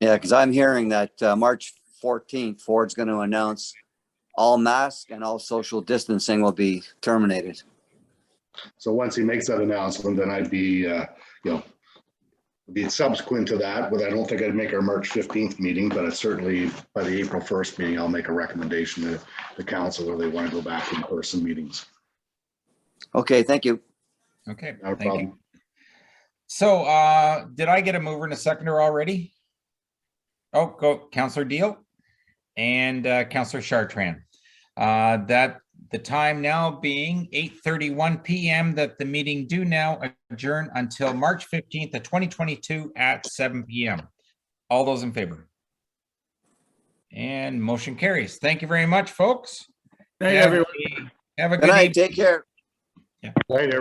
Yeah, because I'm hearing that March 14th, Ford's going to announce all mask and all social distancing will be terminated. So once he makes that announcement, then I'd be, be subsequent to that, but I don't think I'd make our March 15th meeting, but it's certainly by the April 1st meeting, I'll make a recommendation to the council whether they want to go back in person meetings. Okay, thank you. Okay, Not a thank you. problem. So did I get a mover and a seconder already? Oh, go Councillor Deal and Councillor Chartrand. That the time now being 8:31 p.m. that the meeting do now adjourn until March 15th of 2022 at 7 p.m. All those in favor? And motion carries. Thank you very much, folks. Thank you, everyone. Have a Good good night. evening. Take care. Right, everyone.